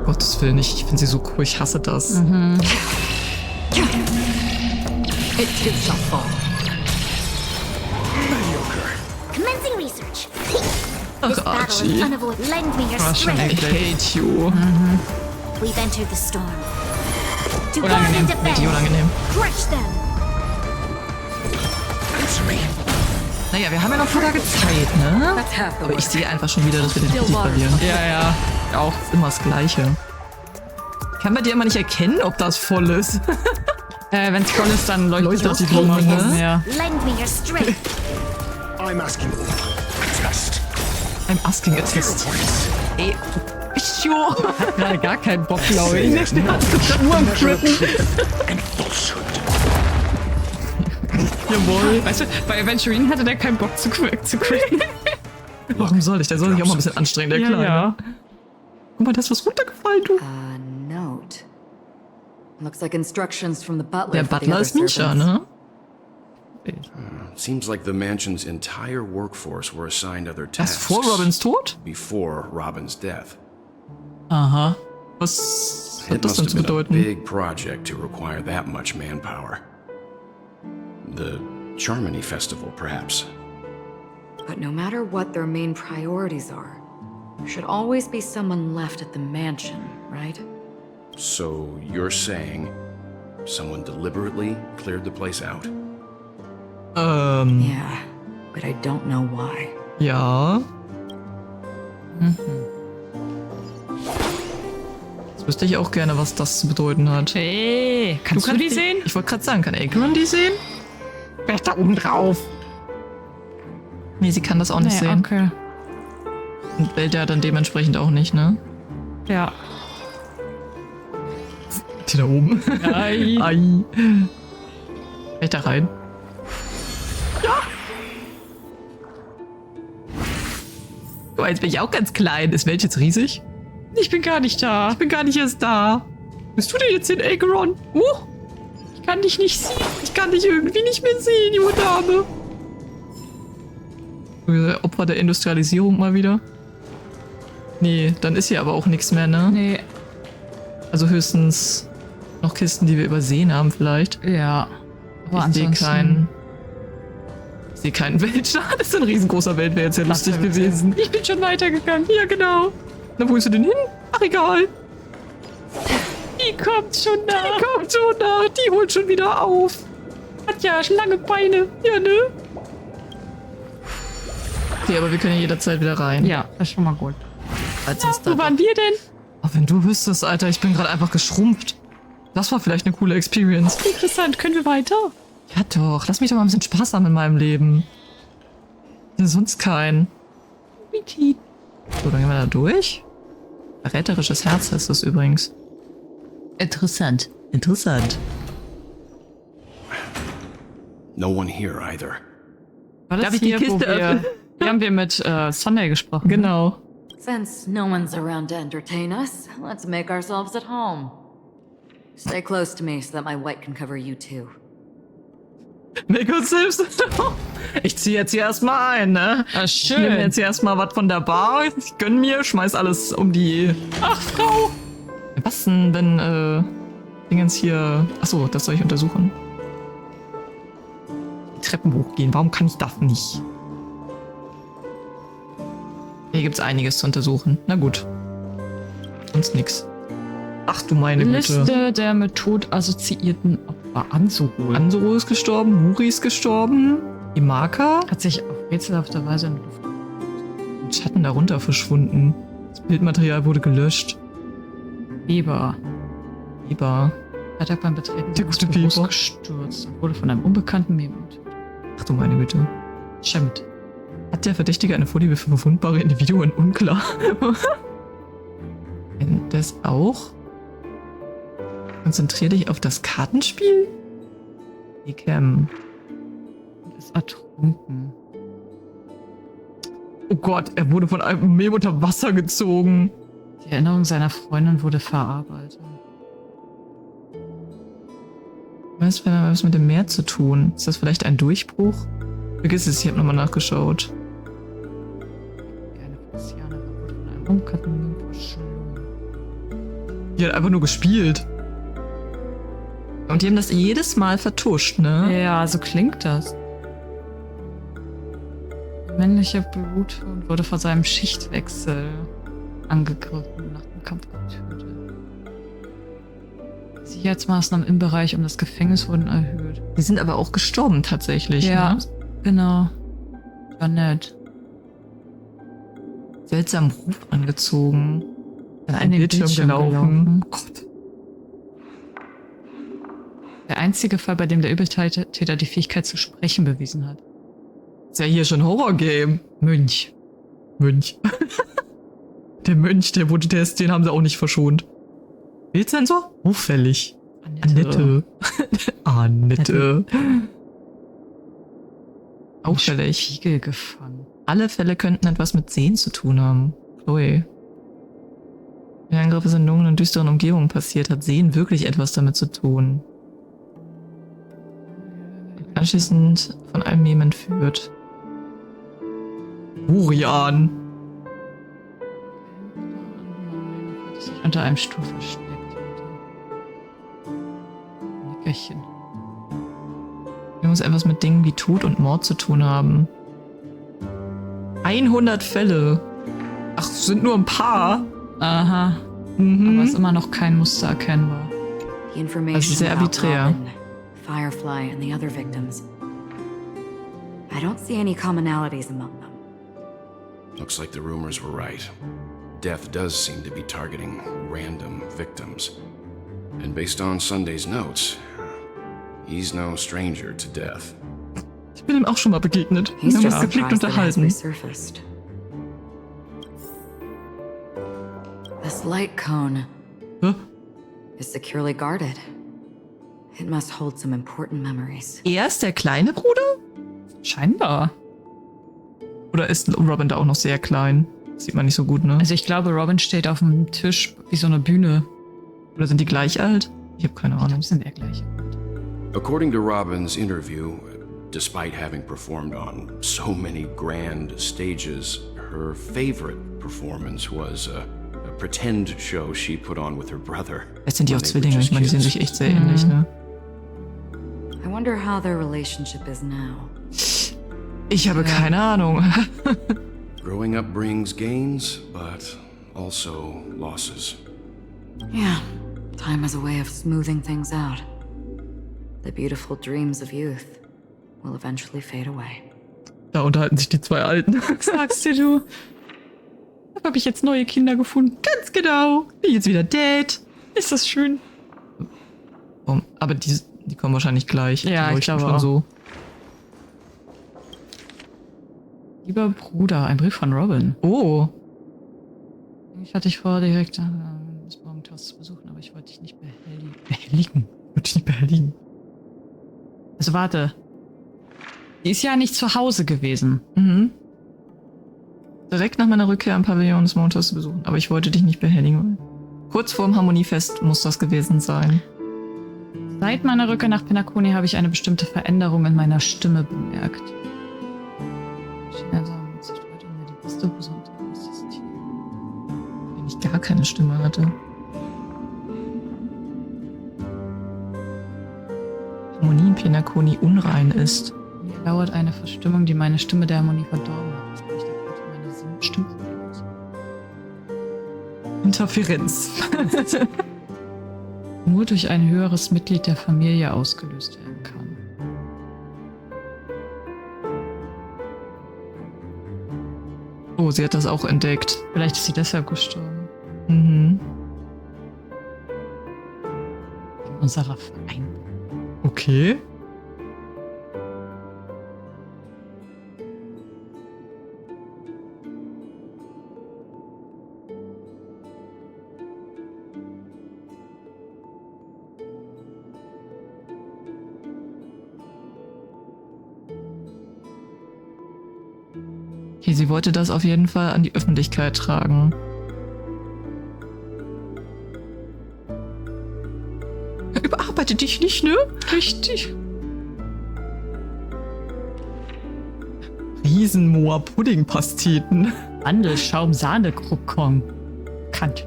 Gottes Willen, ich finde sie so cool. Ich hasse das. It too shall fall. Commencing research. Ach, This battle Archie. is unavoidable. Lend me your I strength. hate you. We've entered the storm. To guard Unangenehm. and defend. Richtig unangenehm. Crush them. Naja, wir haben ja noch ein paar Tage Zeit, ne? That's half the Aber work. ich sehe einfach schon wieder, dass wir den Titel verlieren. Ja, ja. Auch ist immer das Gleiche. Kann bei dir immer nicht erkennen, ob das voll ist. Wenn's voll ist, dann leuchtet das die die Blume, Blume, ne? Ja. Lend me your strength. I'm asking a test. I'm asking a test. Ey, Picho. Gerade gar keinen Bock, glaube ich. Der hat nur am Critten. And falsehood. Jawohl. Weißt du, bei Aventurine hatte der keinen Bock zu critten. Warum soll ich? Der soll sich auch mal ein bisschen anstrengen, der Kleine. Ja. Guck mal, da ist was runtergefallen, du. A note. Looks like instructions from the butler. Der for the Butler other ist Misha, servants. ne? Seems like the mansion's entire workforce were assigned other Das tasks. vor Robins Tod? Before Robin's death. Aha. Was hat It das must denn have zu been a bedeuten? big project to require that much manpower. The Charmony Festival, perhaps. But no matter what their main priorities are, there should always be someone left at the mansion, right? So you're saying someone deliberately cleared the place out? Yeah, but I don't know why. Ja. Jetzt wüsste ich auch gerne, was das zu bedeuten hat. Hey, kannst du die sehen? Ich wollte gerade sagen, kann Agron die sehen? Wer ist da oben drauf? Nee, sie kann das auch nicht sehen. Okay. Und Welt ja dann dementsprechend auch nicht, ne? Ja. Die da oben. Ei. Ei. Kann ich da rein? Ja! Oh, jetzt bin ich auch ganz klein. Ist Welt jetzt riesig? Ich bin gar nicht da. Ich bin gar nicht erst da. Bist du denn jetzt in Acheron? Ich kann dich nicht sehen. Ich kann dich irgendwie nicht mehr sehen, junge Dame. Opfer der Industrialisierung mal wieder. Nee, dann ist hier aber auch nichts mehr, ne? Nee. Also höchstens noch Kisten, die wir übersehen haben vielleicht. Ja. Aber Ich sehe ansonsten- keinen... Ich sehe keinen Weltschad. Das ist ein riesengroßer Welt, wäre jetzt ja lustig gewesen. Ich bin schon weitergegangen. Ja, genau. Na, wo ist du denn hin? Ach, egal. Die kommt schon nach. Die kommt schon nach. Die holt schon wieder auf. Hat ja lange Beine. Ja, ne? Okay, aber wir können ja jederzeit wieder rein. Ja, das ist schon mal gut. Wo waren wir denn? Oh, wenn du wüsstest, Alter, ich bin gerade einfach geschrumpft. Das war vielleicht eine coole Experience. Interessant, können wir weiter? Ja doch, lass mich doch mal ein bisschen Spaß haben in meinem Leben. Sonst kein. So, dann gehen wir da durch. Verräterisches Herz heißt das übrigens. Interessant. Interessant. No one here either. War das Darf ich die hier, Kiste wo wir, öffnen? hier haben wir mit Sunday gesprochen. Genau. Since no one's around to entertain us, let's make ourselves at home. Stay close to me so that my white can cover you too. Make uns selbst. Ich zieh jetzt hier erstmal ein, ne? Ah, Ich nehme schön. jetzt hier erstmal was von der Bar. Ich gönn mir, schmeiß alles um die. Ach, Frau! Was denn, wenn, Dingens hier. Achso, das soll ich untersuchen. Die Treppen hochgehen. Warum kann ich das nicht? Hier gibt's einiges zu untersuchen. Na gut. Sonst nix. Ach du meine Güte. Liste der mit Tod assoziierten Opfer. Anzuro. Anzuro ist gestorben, Muri ist gestorben, Imaka Hat sich auf rätselhafte Weise in Luft. mit Schatten darunter verschwunden. Das Bildmaterial wurde gelöscht. Weber. Weber. Hat er beim Betreten Der des gute Büros Weber. gestürzt und wurde von einem unbekannten Memo getötet. Ach du meine Güte. Stimmt. Hat der Verdächtige eine Vorliebe für verwundbare Individuen? Unklar. Das auch? Konzentrier dich auf das Kartenspiel? Cam. Und ist ertrunken. Oh Gott, er wurde von einem Mem unter Wasser gezogen. Die Erinnerung seiner Freundin wurde verarbeitet. Was hat was mit dem Meer zu tun? Ist das vielleicht ein Durchbruch? Vergiss es, ich habe nochmal nachgeschaut. Eine Venezianerin wurde von einem unbekannten Memo verschlungen. Die hat einfach nur gespielt. Und die haben das jedes Mal vertuscht, ne? Ja, so klingt das. Der männliche Bluthund wurde vor seinem Schichtwechsel angegriffen und nach dem Kampf getötet. Die Sicherheitsmaßnahmen im Bereich um das Gefängnis wurden erhöht. Die sind aber auch gestorben tatsächlich, Ja, ne? genau. War nett. Seltsamen Ruf angezogen. An In einen den Bildschirm gelaufen. Oh Gott. Der einzige Fall, bei dem der Übeltäter die Fähigkeit zu sprechen bewiesen hat. Ist ja hier schon ein Horrorgame. Mönch. Mönch. Der Mönch, den haben sie auch nicht verschont. Bildsensor? Auffällig. Annette. Annette. Auffällig. Spiegel gefangen. Alle Fälle könnten etwas mit Sehen zu tun haben. Chloe. Der Angriff ist in dunklen und düsteren Umgebungen passiert. Hat Sehen wirklich etwas damit zu tun? Anschließend von einem Mem entführt. Burian. Sich unter einem Stuhl versteckt hatte. Nickerchen. Hier muss etwas mit Dingen wie Tod und Mord zu tun haben. 100 Fälle. Ach, sind nur ein paar. Aha. Mhm. Aber ist immer noch kein Muster erkennbar. The information Also sehr about arbiträr. Robin, Firefly, and the other victims. I don't see any commonalities among them. Looks like the rumors were right. Death does seem to be targeting random victims. And based on Sunday's notes, he's no stranger to death. Ich bin ihm auch schon mal begegnet. Wir He's haben just uns gepflegt surprised that it has unterhalten. resurfaced. This light cone Hä? is securely guarded. It must hold some important memories. Er ist der kleine Bruder? Scheinbar. Oder ist Robin da auch noch sehr klein? Sieht man nicht so gut, ne? Also ich glaube, Robin steht auf dem Tisch wie so eine Bühne. Oder sind die gleich alt? Ich habe keine Ich Ahnung. glaube, sind eher gleich. According to Robin's interview, despite having performed on so many grand stages, her favorite performance was a pretend show she put on with her brother. Vielleicht sind die auch when they were Zwillinge. just Ich meine, die sehen kids. sich echt sehr ähnlich, ne? I wonder how their relationship is now. Ich habe keine Ahnung. Growing up brings gains, but also losses. Yeah, time has a way of smoothing things out. The beautiful dreams of youth will eventually fade away. Da unterhalten sich die zwei Alten. Sagst du? Da habe ich jetzt neue Kinder gefunden. Ganz genau. Bin jetzt wieder dead. Ist das schön? Oh, aber die kommen wahrscheinlich gleich. Ja, Die ich glaube schon auch. so. Lieber Bruder, ein Brief von Robin. Oh. Ich hatte dich vor, direkt das Morgenhaus zu besuchen, aber ich wollte dich nicht behelligen. Also warte. Die ist ja nicht zu Hause gewesen. Mhm. Direkt nach meiner Rückkehr am Pavillon des Montags zu besuchen. Aber ich wollte dich nicht behelligen. Kurz vorm Harmoniefest muss das gewesen sein. Seit meiner Rückkehr nach Penacony habe ich eine bestimmte Veränderung in meiner Stimme bemerkt. Wenn ich gar keine Stimme hatte. Harmonie in Penacony unrein ist. Mir lauert eine Verstimmung, die meine Stimme der Harmonie verdorben hat. Das bricht der Gott meine Stimmprobleme aus. Interferenz. Nur durch ein höheres Mitglied der Familie ausgelöst werden kann. Oh, sie hat das auch entdeckt. Vielleicht ist sie deshalb gestorben. Mhm. In unserer Vereinbarung. Okay. Okay, sie wollte das auf jeden Fall an die Öffentlichkeit tragen. Überarbeite dich nicht, ne? Richtig. Riesenmoor-Pudding-Pasteten. Mandelschaum, Sahne-Krupkong. Kant.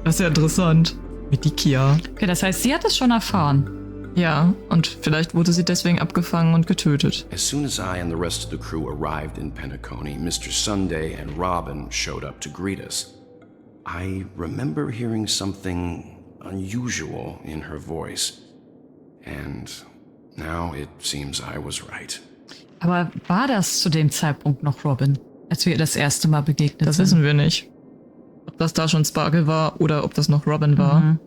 Das ist ja interessant. Mit Ikia. Okay, das heißt, sie hat es schon erfahren. Ja, und vielleicht wurde sie deswegen abgefangen und getötet. As soon as I and the rest of the crew arrived in Penacony, Mr. Sunday and Robin showed up to greet us. I remember hearing something unusual in her voice. And now it seems I was right. Aber war das zu dem Zeitpunkt noch Robin, als wir ihr das erste Mal begegnet sind? Das wissen wir nicht. Ob das da schon Sparkle war oder ob das noch Robin war. Mhm.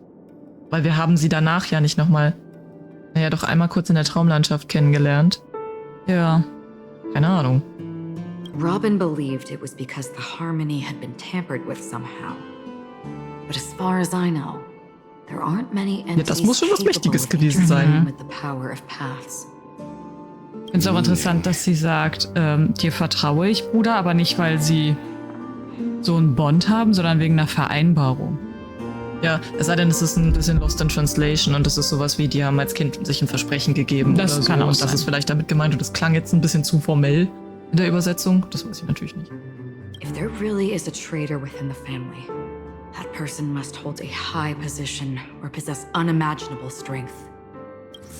Weil wir haben sie danach ja nicht nochmal, naja, doch einmal kurz in der Traumlandschaft kennengelernt. Ja. Keine Ahnung. Robin believed it was because the harmony had been tampered with somehow. But as far as I know, there aren't many Ja, das entities muss schon was capable Mächtiges of gewesen interfering sein. with the power of paths. Ich finde es auch interessant, dass sie sagt, dir vertraue ich, Bruder, aber nicht, weil sie so einen Bond haben, sondern wegen einer Vereinbarung. Ja, es sei denn, es ist ein bisschen Lost in Translation und es ist sowas wie, die haben als Kind sich ein Versprechen gegeben Das oder so. kann auch und sein. das ist vielleicht damit gemeint und das klang jetzt ein bisschen zu formell in der Übersetzung. Das weiß ich natürlich nicht. If there really is a traitor within the family, that person must hold a high position or possess unimaginable strength.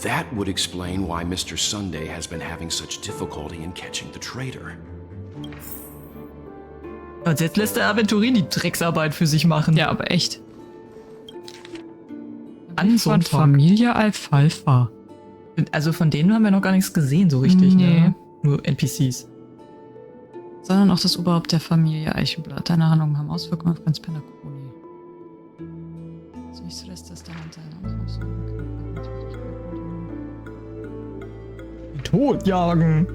That would explain why Mr. Sunday has been having such difficulty in catching the traitor. Und jetzt lässt der Aventurin die Drecksarbeit für sich machen. Ja, aber echt. An Von Sonntag. Familie Alfalfa. Also von denen haben wir noch gar nichts gesehen, so richtig. Nee. Ne? Nur NPCs. Sondern auch das Oberhaupt der Familie Eichenblatt. Deine Handlungen haben Auswirkungen auf ganz Penacony. So nicht so, dass das da und Totjagen.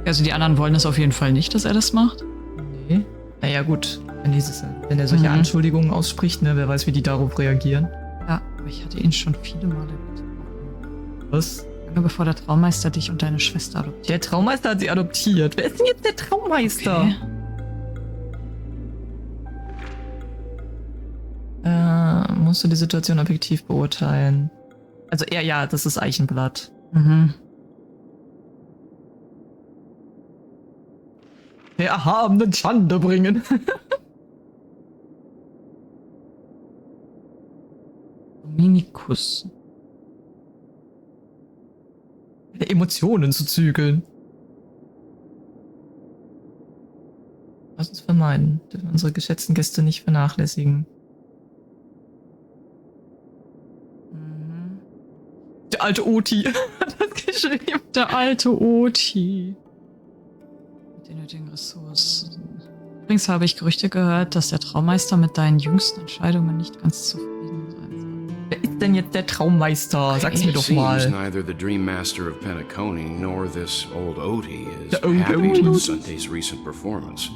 Also die anderen wollen das auf jeden Fall nicht, dass er das macht. Nee. Naja, gut. Wenn er solche Anschuldigungen ausspricht, ne, wer weiß, wie die darauf reagieren. Ja, aber ich hatte ihn schon viele Male getroffen. Was? Lange bevor der Traumeister dich und deine Schwester adoptiert. Der Traumeister hat sie adoptiert. Wer ist denn jetzt der Traumeister? Okay. Musst du die Situation objektiv beurteilen. Also ja, das ist Eichenblatt. Mhm. Der erhabenen Schande bringen. Dominikus. Emotionen zu zügeln. Lass uns vermeiden. Dürfen unsere geschätzten Gäste nicht vernachlässigen. Der alte Oti hat das geschrieben. Der alte Oti. Mit den nötigen Ressourcen. Übrigens habe ich Gerüchte gehört, dass der Traummeister mit deinen jüngsten Entscheidungen nicht ganz zufrieden sein soll. Wer ist denn jetzt der Traummeister? Sag's mir doch Seems mal. neither the Dream Master of Penacony nor this old Oti is The old happy Oti. with Sunday's recent performance.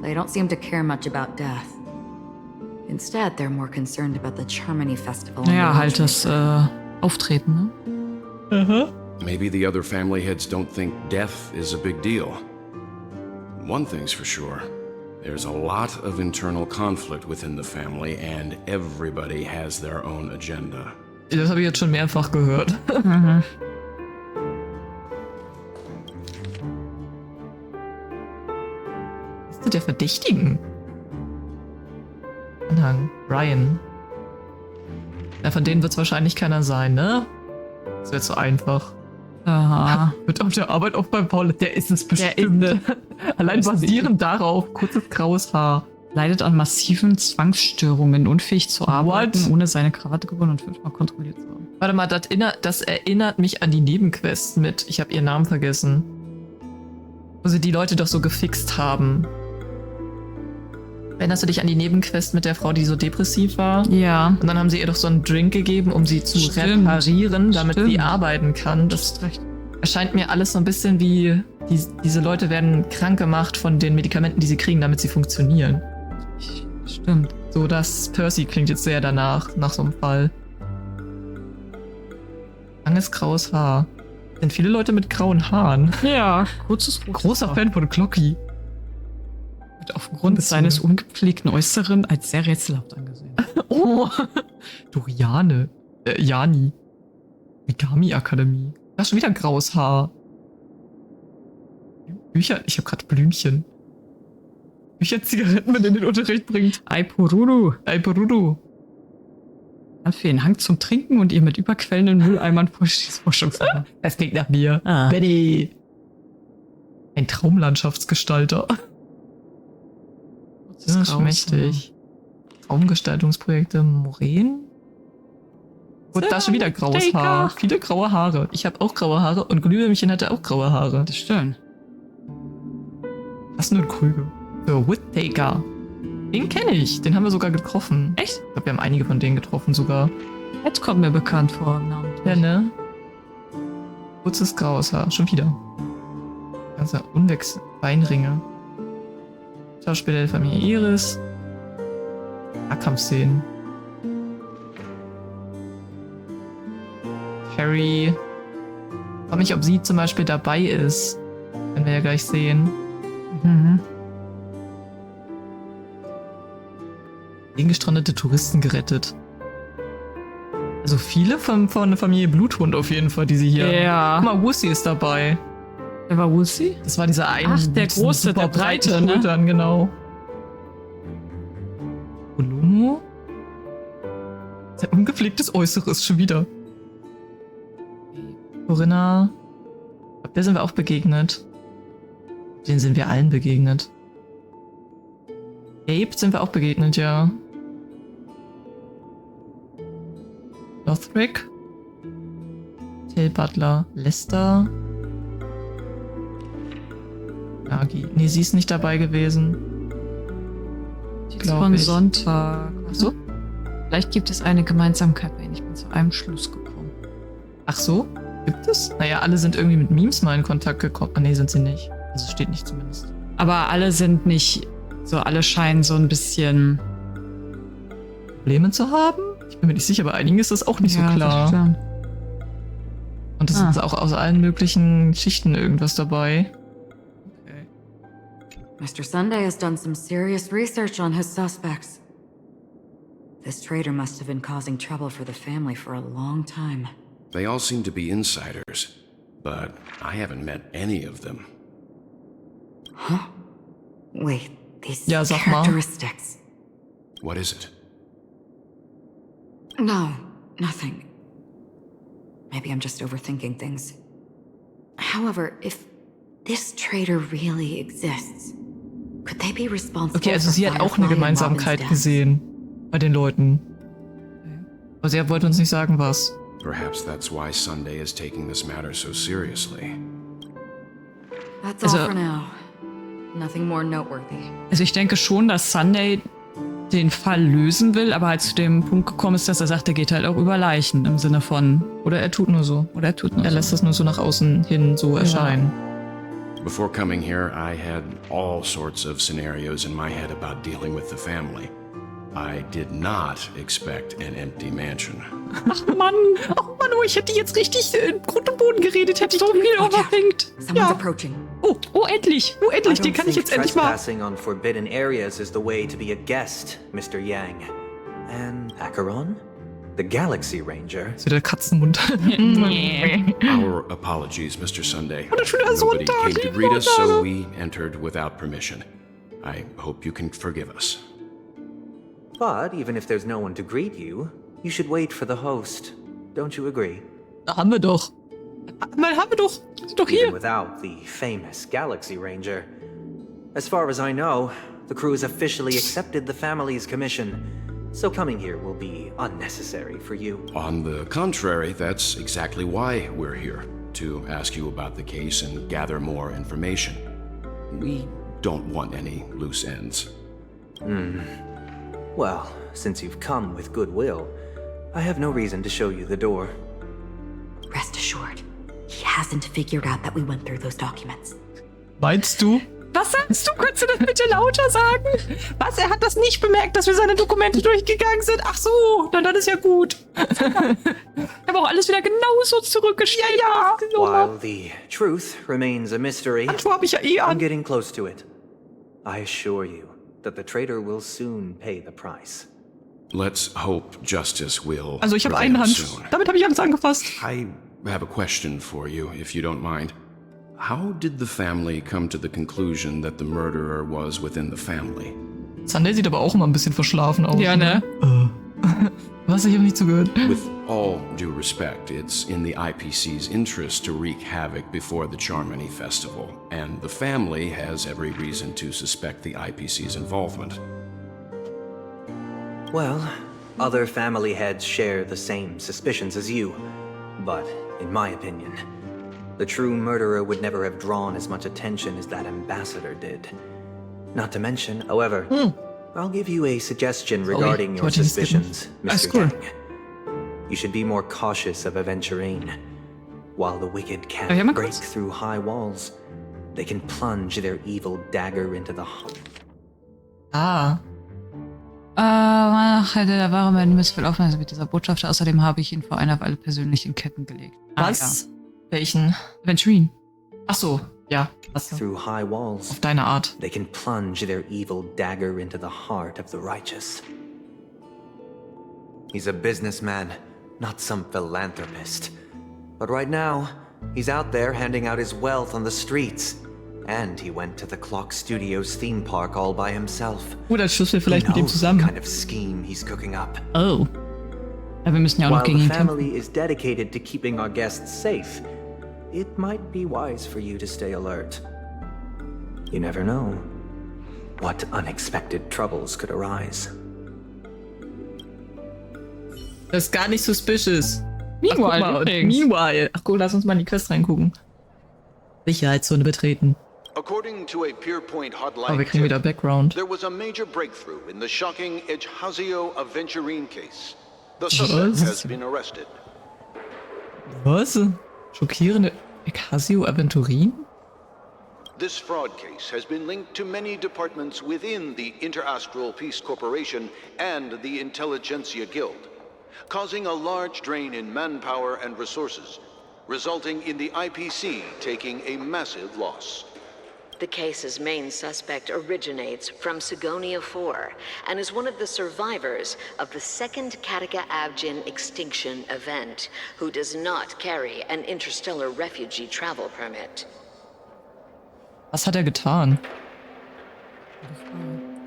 They don't seem to care much about death. Instead, they're more concerned about the Charmony Festival. Naja, halt das Auftreten, ne? Maybe the other family heads don't think death is a big deal. One thing's for sure. There's a lot of internal conflict within the family, and everybody has their own agenda. Das habe ich jetzt schon mehrfach gehört. Liste der Verdächtigen. Anhang. Ryan. Ja, von denen wird es wahrscheinlich keiner sein, ne? Das wird so einfach. Aha. Wird auf der Arbeit auch bei Paul. Der ist es bestimmt. Allein basierend darauf, kurzes graues Haar. Leidet an massiven Zwangsstörungen, unfähig zu arbeiten, ohne seine Krawatte gewonnen und 5-mal kontrolliert zu haben. Warte mal, das erinnert mich an die Nebenquest mit, ich habe ihren Namen vergessen. Wo sie die Leute doch so gefixt haben. Erinnerst du dich an die Nebenquest mit der Frau, die so depressiv war? Ja. Und dann haben sie ihr doch so einen Drink gegeben, um sie zu reparieren, damit sie arbeiten kann. Das erscheint mir alles so ein bisschen wie, diese Leute werden krank gemacht von den Medikamenten, die sie kriegen, damit sie funktionieren. Stimmt. So, das Percy klingt jetzt sehr danach, nach so einem Fall. Langes graues Haar. Sind viele Leute mit grauen Haaren. Ja, kurzes Großer Fan von Clocky. Wird aufgrund seines ungepflegten Äußeren als sehr rätselhaft angesehen. Oh, Doriane. Jani. Origami Akademie. Da ist schon wieder graues Haar. Bücher, ich habe gerade Blümchen. Bücher, Zigaretten, wenn in den Unterricht bringt. Aiporuru. Aiporuru. Hat für den Hang zum Trinken und ihr mit überquellenden Mülleimern Forschungsarbeit. Das klingt nach mir. Benny. Ein Traumlandschaftsgestalter. Das ist mächtig. Traumgestaltungsprojekte, Moränen. Und da ist schon wieder graues Haar. Viele graue Haare. Ich habe auch graue Haare und Glühwürmchen hatte auch graue Haare. Das stimmt. Was ist nur Krüge? Für Whittaker. Den kenne ich. Den haben wir sogar getroffen. Echt? Ich glaube, wir haben einige von denen getroffen sogar. Jetzt kommt mir bekannt vor. Ja, ne? Kurzes graues Haar. Schon wieder. Ganze Unwechsel. Beinringe. Schauspieler der Familie Iris. Nahkampfszenen. Carrie. Ich frage mich, ob sie zum Beispiel dabei ist. Werden wir ja gleich sehen. Gestrandete Touristen gerettet. Also viele von der Familie Bluthund auf jeden Fall, die sie hier. Ja. Guck mal, Wussi ist dabei. Wer war Wussi? Das war dieser eine. Ach, der große, der breite, Schultern, ne? Genau. Olumo? Sein ungepflegtes Äußeres schon wieder. Corinna. Ich glaube, der sind wir auch begegnet. Den sind wir allen begegnet. Abe sind wir auch begegnet, ja. Lothric. Till Butler. Lester. Nagi. Nee, sie ist nicht dabei gewesen. Von Sonntag. Achso? Vielleicht gibt es eine Gemeinsamkeit, weil ich bin zu einem Schluss gekommen. Ach so? Gibt es? Naja, alle sind irgendwie mit Memes mal in Kontakt gekommen. Ah, nee, sind sie nicht. Also steht nicht zumindest. Aber alle sind nicht so, alle scheinen so ein bisschen Probleme zu haben? Ich bin mir nicht sicher, bei einigen ist das auch nicht so klar. Das und es ist auch aus allen möglichen Schichten irgendwas dabei. Okay. Mr. Sunday has done some serious research on his suspects. This traitor must have been causing trouble for the family for a long time. They all seem to be insiders, but I haven't met any of them. Huh? Wait, these Ja, sag mal. characteristics. What is it? No, nothing. Maybe I'm just overthinking things. However, if this traitor really exists, could they be responsible Okay, also for sie hat auch eine Firefly and Gemeinsamkeit Robin's death? gesehen. Bei den Leuten. Aber sie wollte uns nicht sagen, was. Perhaps that's why Sunday is taking this matter so seriously. That's all for now. Nothing more noteworthy. Also ich denke schon, dass Sunday den Fall lösen will, aber halt zu dem Punkt gekommen ist, dass er sagt, er geht halt auch über Leichen im Sinne von... Oder er tut nur so. Er lässt es nur so nach außen hin so erscheinen. Before coming here, I had all sorts of scenarios in my head about dealing with the family. I did not expect an empty mansion. Ach Mann, oh, ich hätte jetzt richtig in Grund und Boden geredet, hätte ich so viel overthinkt. Someone's approaching. Oh, endlich, den kann ich jetzt endlich mal. Trespassing on forbidden areas is the way to be a guest, Mr. Yang. And Acheron? The Galaxy Ranger? So der Katzenmund. Our apologies, Mr. Sunday. Nobody came to greet us, so we entered without permission. I hope you can forgive us. But even if there's no one to greet you, you should wait for the host. Don't you agree? Haben wir doch. Ist doch hier. Even without the famous Galaxy Ranger. As far as I know, the crew has officially accepted the family's commission, so coming here will be unnecessary for you. On the contrary, that's exactly why we're here, to ask you about the case and gather more information. We don't want any loose ends. Well, since you've come with goodwill, I have no reason to show you the door. Rest assured, he hasn't figured out that we went through those documents. Meinst du? Was sagst du? Kannst du das bitte lauter sagen? Was? Er hat das nicht bemerkt, dass wir seine Dokumente durchgegangen sind? Ach so, dann ist ja gut. Ich habe auch alles wieder genauso zurückgestellt. Ja. While the truth remains a mystery, Handschuhe habe ich ja eh an. I'm getting close to it. I assure you that the traitor will soon pay the price. Let's hope justice will Also ich habe einen Handschuh. soon. Damit habe ich alles angefasst. I have a question for you, if you don't mind. How did the family come to the conclusion that the murderer was within the family? Sunday sieht aber auch immer ein bisschen verschlafen aus. Ja, ne? Was? Ich habe nicht zugehört. With all due respect, it's in the IPC's interest to wreak havoc before the Charmony Festival, and the family has every reason to suspect the IPC's involvement. Well, other family heads share the same suspicions as you, but in my opinion, the true murderer would never have drawn as much attention as that ambassador did. Not to mention, however, I'll give you a suggestion regarding your suspicions, Mr. Yang. You should be more cautious of Aventurine. While the wicked can't break through high walls, they can plunge their evil dagger into the heart. Der wahre Mann müsste viel aufmerksam mit dieser Botschaft. Außerdem habe ich ihn vor einer Weile persönlich in Ketten gelegt. Was? Ja. Welchen? Aventurine. Ach so, ja. Through high walls, auf deine Art. They can plunge their evil dagger into the heart of the righteous. He's a businessman, not some philanthropist. But right now, he's out there handing out his wealth on the streets. And he went to the Clock Studios theme park all by himself. Oder Schlüssel vielleicht mit ihm zusammen. Kind of scheme he's cooking up. Oh. Ja, wir müssen ja auch noch gegen ihn kämpfen. While the family is dedicated to keeping our guests safe, it might be wise for you to stay alert. You never know what unexpected troubles could arise. Das ist gar nicht suspicious. Meanwhile. Meanwhile. Ach gut, lass uns mal in die Quest reingucken. Sicherheitszone betreten. According to a Pierpoint hotline, wir kriegen wieder Background. There was a major breakthrough in the shocking Ejhazio Aventurine case. The suspect has been arrested. Was? Schockierende Ejhazio Aventurine? This fraud case has been linked to many departments within the Interastral Peace Corporation and the Intelligentsia Guild, causing a large drain in manpower and resources, resulting in the IPC taking a massive loss. The case's main suspect originates from Sigonia 4 and is one of the survivors of the second Kataka Abjin extinction event, who does not carry an interstellar refugee travel permit. Was hat getan?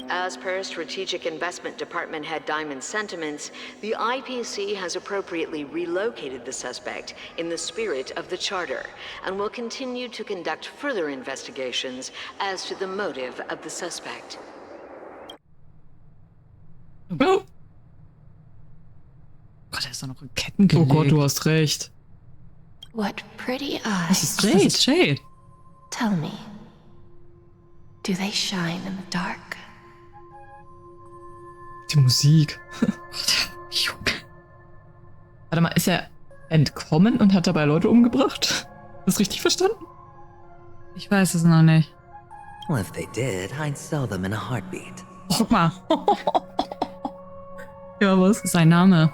As per Strategic Investment Department Head Diamond's sentiments, the IPC has appropriately relocated the suspect in the spirit of the Charter and will continue to conduct further investigations as to the motive of the suspect. Oh. Gott, ist doch noch in Ketten gelegt. Oh Gott, du hast recht. What pretty Das eyes. ist Jade. Das ist Jade. Tell me, do they shine in the dark? Die Musik. Warte mal, ist er entkommen und hat dabei Leute umgebracht? Das richtig verstanden? Ich weiß es noch nicht. Well, if they did, I'd sell them in a heartbeat. Guck mal. Ja, was? Sein Name.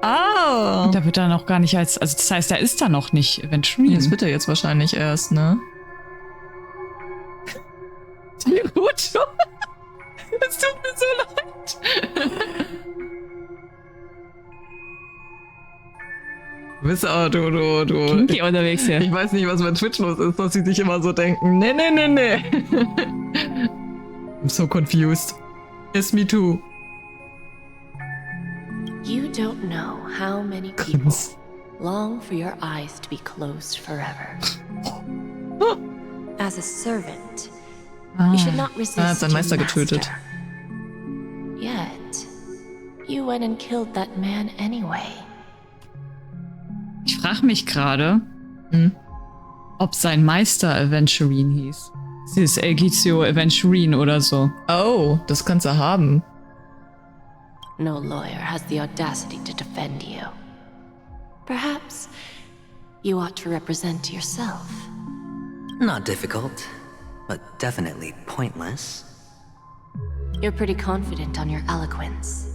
Ah! Und da wird er noch gar nicht als... Also das heißt, er ist da noch nicht Eventually. Das wird er jetzt wahrscheinlich erst, ne? Die Rutsche. Es tut mir so leid. Du bist auch, du. Kinky unterwegs hier. Ich weiß nicht, was mit Twitch los ist, dass sie sich immer so denken. Nee. I'm so confused. Yes, me too. You don't know how many people long for your eyes to be closed forever. As a servant, you should not resist hat seinen Meister your getötet. master. Yet, you went and killed that man anyway. Ich frage mich gerade, ob sein Meister Aventurine hieß. Sie ist Elgizio Aventurine oder so. Oh, das kannst du haben. No lawyer has the audacity to defend you. Perhaps you ought to represent yourself. Not difficult, but definitely pointless. You're pretty confident on your eloquence.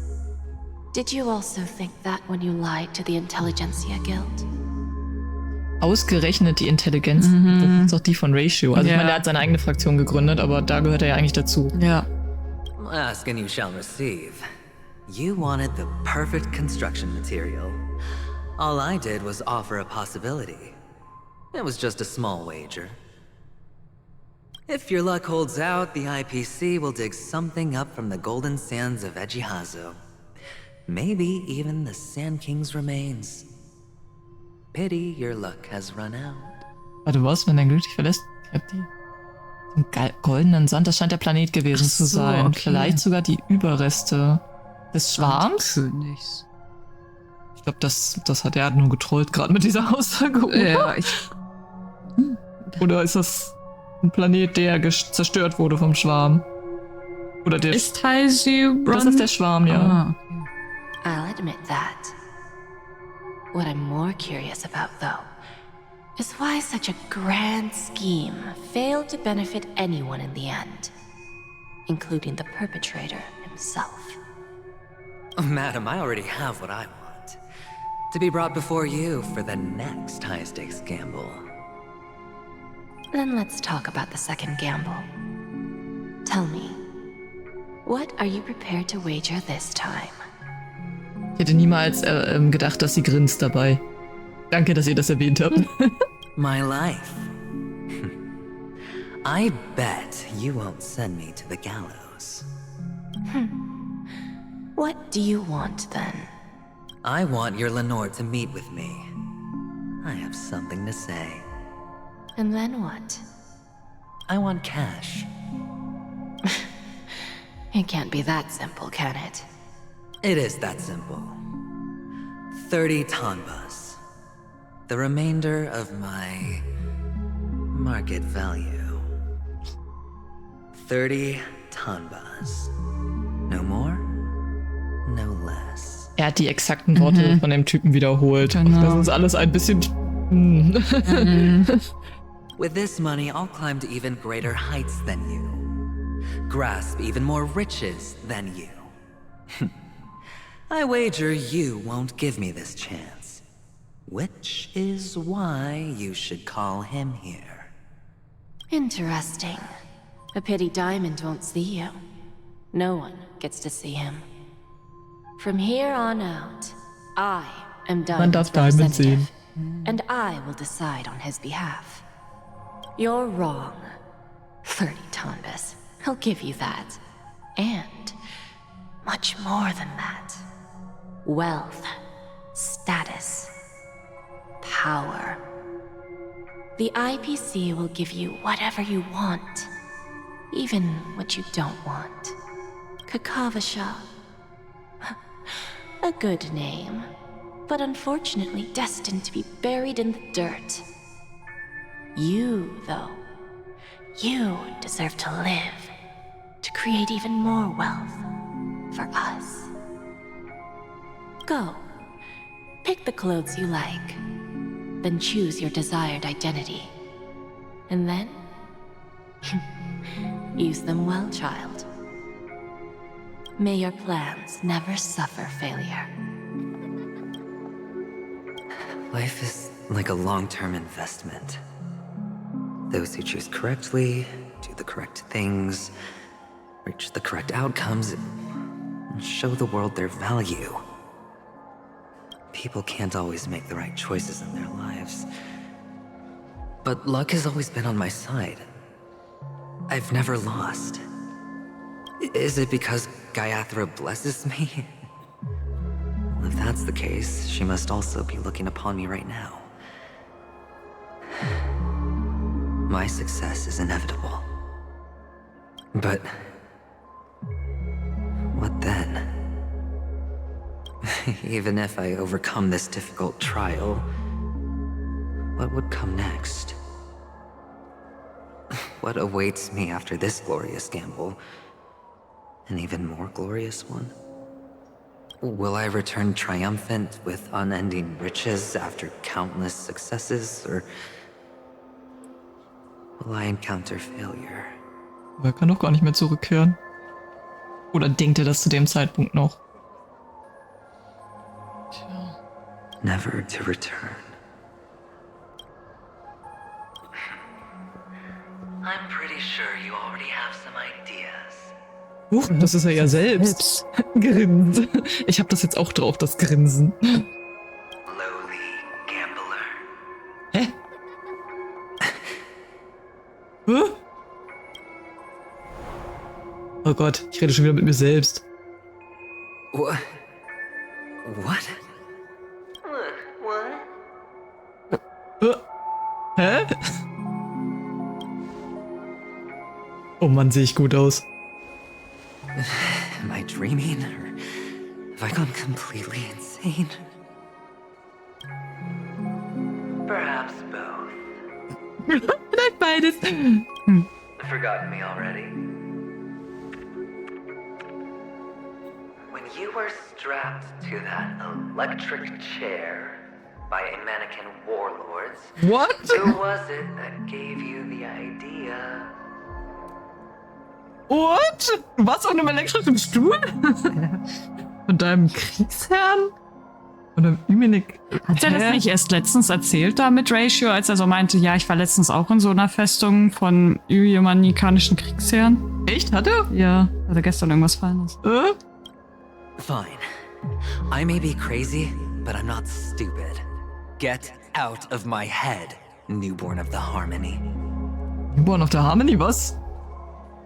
Did you also think that when you lied to the Intelligentsia Guild? Ausgerechnet die Intelligenz. Das ist doch die von Ratio. Also ich meine, er hat seine eigene Fraktion gegründet, aber da gehört er ja eigentlich dazu. Ja. Ask and you shall receive. You wanted the perfect construction material. All I did was offer a possibility. It was just a small wager. If your luck holds out, the IPC will dig something up from the golden sands of Ejihazo. Maybe even the Sand King's remains. Pity your luck has run out. Warte, was? Wenn er glücklich verlässt? Ich hab den goldenen Sand, das scheint der Planet gewesen zu sein. Okay. Vielleicht sogar die Überreste des Schwarms? Königs. Ich glaube, das hat er nur getrollt, gerade mit dieser Aussage. Oder? Ja, Oder ist das ein Planet, der zerstört wurde vom Schwarm? Oder der... Ist Halsey Das ist der Schwarm, ja. Ah, okay. I'll admit that. What I'm more curious about, though, is why such a grand scheme failed to benefit anyone in the end, including the perpetrator himself. Oh, madam, I already have what I want. To be brought before you for the next high-stakes gamble. Then let's talk about the second gamble. Tell me, what are you prepared to wager this time? Ich hätte niemals gedacht, dass sie grinst dabei. Danke, dass ihr das erwähnt habt. My life. I bet you won't send me to the gallows. What do you want, then? I want your Lenore to meet with me. I have something to say. And then what? I want cash. It can't be that simple, can it? It is that simple. 30 tanbas. The remainder of my market value. 30 tanbas. No more, no less. Er hat die exakten Worte von dem Typen wiederholt. Genau. Das ist alles ein bisschen... With this money, I'll climb to even greater heights than you. Grasp even more riches than you. I wager you won't give me this chance. Which is why you should call him here. Interesting. A pity Diamond won't see you. No one gets to see him. From here on out, I am Man darf Diamond's Diamond sehen. representative, and I will decide on his behalf. You're wrong. 30 tanbas. I'll give you that. And much more than that. Wealth, status, power. The IPC will give you whatever you want, even what you don't want. Kakavasha. A A good name, but unfortunately destined to be buried in the dirt. You, though, you deserve to live, to create even more wealth for us. Go, pick the clothes you like, then choose your desired identity. And then, use them well, child. May your plans never suffer failure. Life is like a long-term investment. Those who choose correctly, do the correct things, reach the correct outcomes, and show the world their value. People can't always make the right choices in their lives. But luck has always been on my side. I've never lost. Is it because Gayathra blesses me? Well, if that's the case, she must also be looking upon me right now. My success is inevitable. But what then? Even if I overcome this difficult trial, what would come next? What awaits me after this glorious gamble? An even more glorious one? Will I return triumphant with unending riches after countless successes, or will I encounter failure? Er kann doch gar nicht mehr zurückkehren. Oder denkt er das zu dem Zeitpunkt noch? Tja. Never to return. I'm pretty sure you already have some ideas. Das ist er ja selbst. Grinst. Ich hab das jetzt auch drauf, das Grinsen. Lowly gambler. Hä? Huh? Oh Gott, ich rede schon wieder mit mir selbst. What? Hä? Oh Mann, sehe ich gut aus. Am I dreaming, or have I gone completely insane? Perhaps both. Vielleicht beides. Forgotten me already? When you were strapped to that electric chair by a mannequin warlords, What? who was it that gave you the idea? What? Du warst auf einem elektrischen Stuhl? Von deinem Kriegsherrn? Von einem Üminik? Hat er das nicht erst letztens erzählt da mit Ratio, als er so meinte, ja, ich war letztens auch in so einer Festung von jemanikanischen Kriegsherren? Echt? Hat er? Ja, hat er gestern irgendwas fallen lassen. Fine. I may be crazy, but I'm not stupid. Get out of my head, newborn of the Harmony. Newborn of the Harmony, was?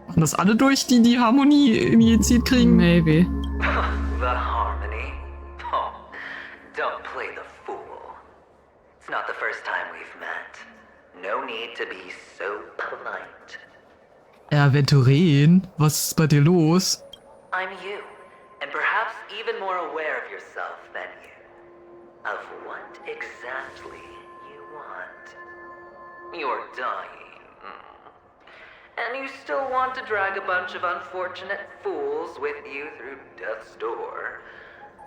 Machen das alle durch, die die Harmonie injiziert kriegen? Maybe. The Harmony? Oh, don't play the fool. It's not the first time we've met. No need to be so polite. Aventurine, was ist bei dir los? I'm you, and perhaps even more aware of yourself than you. Of what exactly you want. You're dying. And you still want to drag a bunch of unfortunate fools with you through death's door.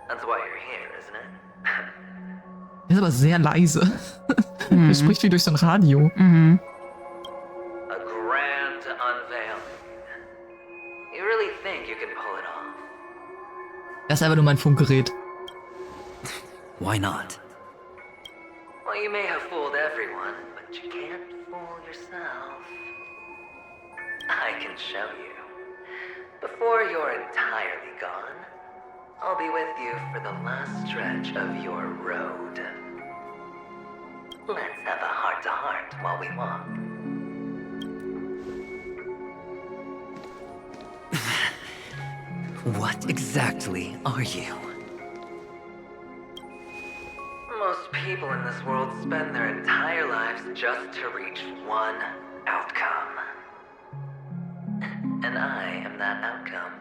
That's why you're here, isn't it? Er ist aber sehr leise. Er spricht wie durch so ein Radio. A grand unveiling. You really think you can pull it off? Das ist einfach nur mein Funkgerät. Why not? Well, you may have fooled everyone, but you can't fool yourself. I can show you. Before you're entirely gone, I'll be with you for the last stretch of your road. Let's have a heart-to-heart while we walk. What exactly are you? Most people in this world spend their entire lives just to reach one outcome. And I am that outcome.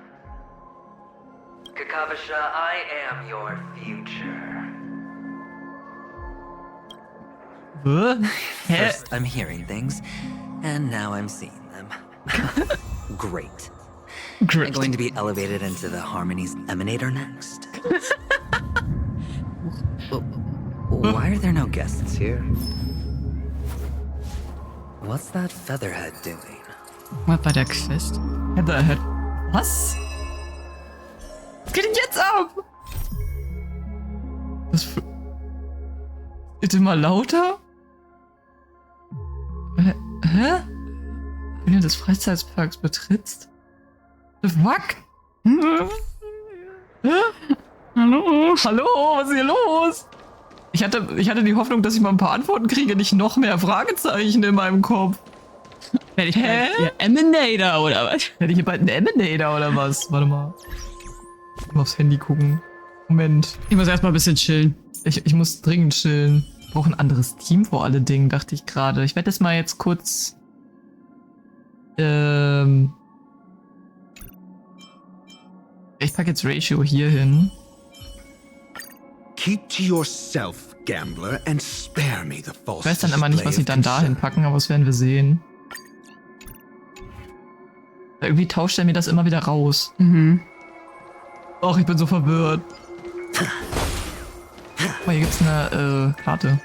Kakavasha, I am your future. First, I'm hearing things, and now I'm seeing them. Great. I'm going to be elevated into the Harmony's Emanator next. Why are there no guests here? What's that Featherhead doing? Was bei der Quest? Featherhead. Was? Was geht denn jetzt ab? Was für... Bitte mal lauter? Hä? Wenn du des Freizeitparks betrittst? The fuck? Hallo? Hallo, was ist hier los? Ich hatte die Hoffnung, dass ich mal ein paar Antworten kriege, nicht noch mehr Fragezeichen in meinem Kopf. Werde ich bald ihr Emanator oder was? Werde ich hier bald ein Emanator oder was? Warte mal. Ich muss aufs Handy gucken. Moment. Ich muss erstmal ein bisschen chillen. Ich muss dringend chillen. Ich brauche ein anderes Team vor alle Dingen, dachte ich gerade. Ich werde das mal jetzt kurz... Ich packe jetzt Ratio hier hin. Keep to yourself, gambler, and spare me the false. Ich weiß dann immer nicht, was sie dann dahin packen, aber das werden wir sehen. Irgendwie tauscht er mir das immer wieder raus. Mhm. Och, ich bin so verwirrt. Oh, hier gibt's eine Karte.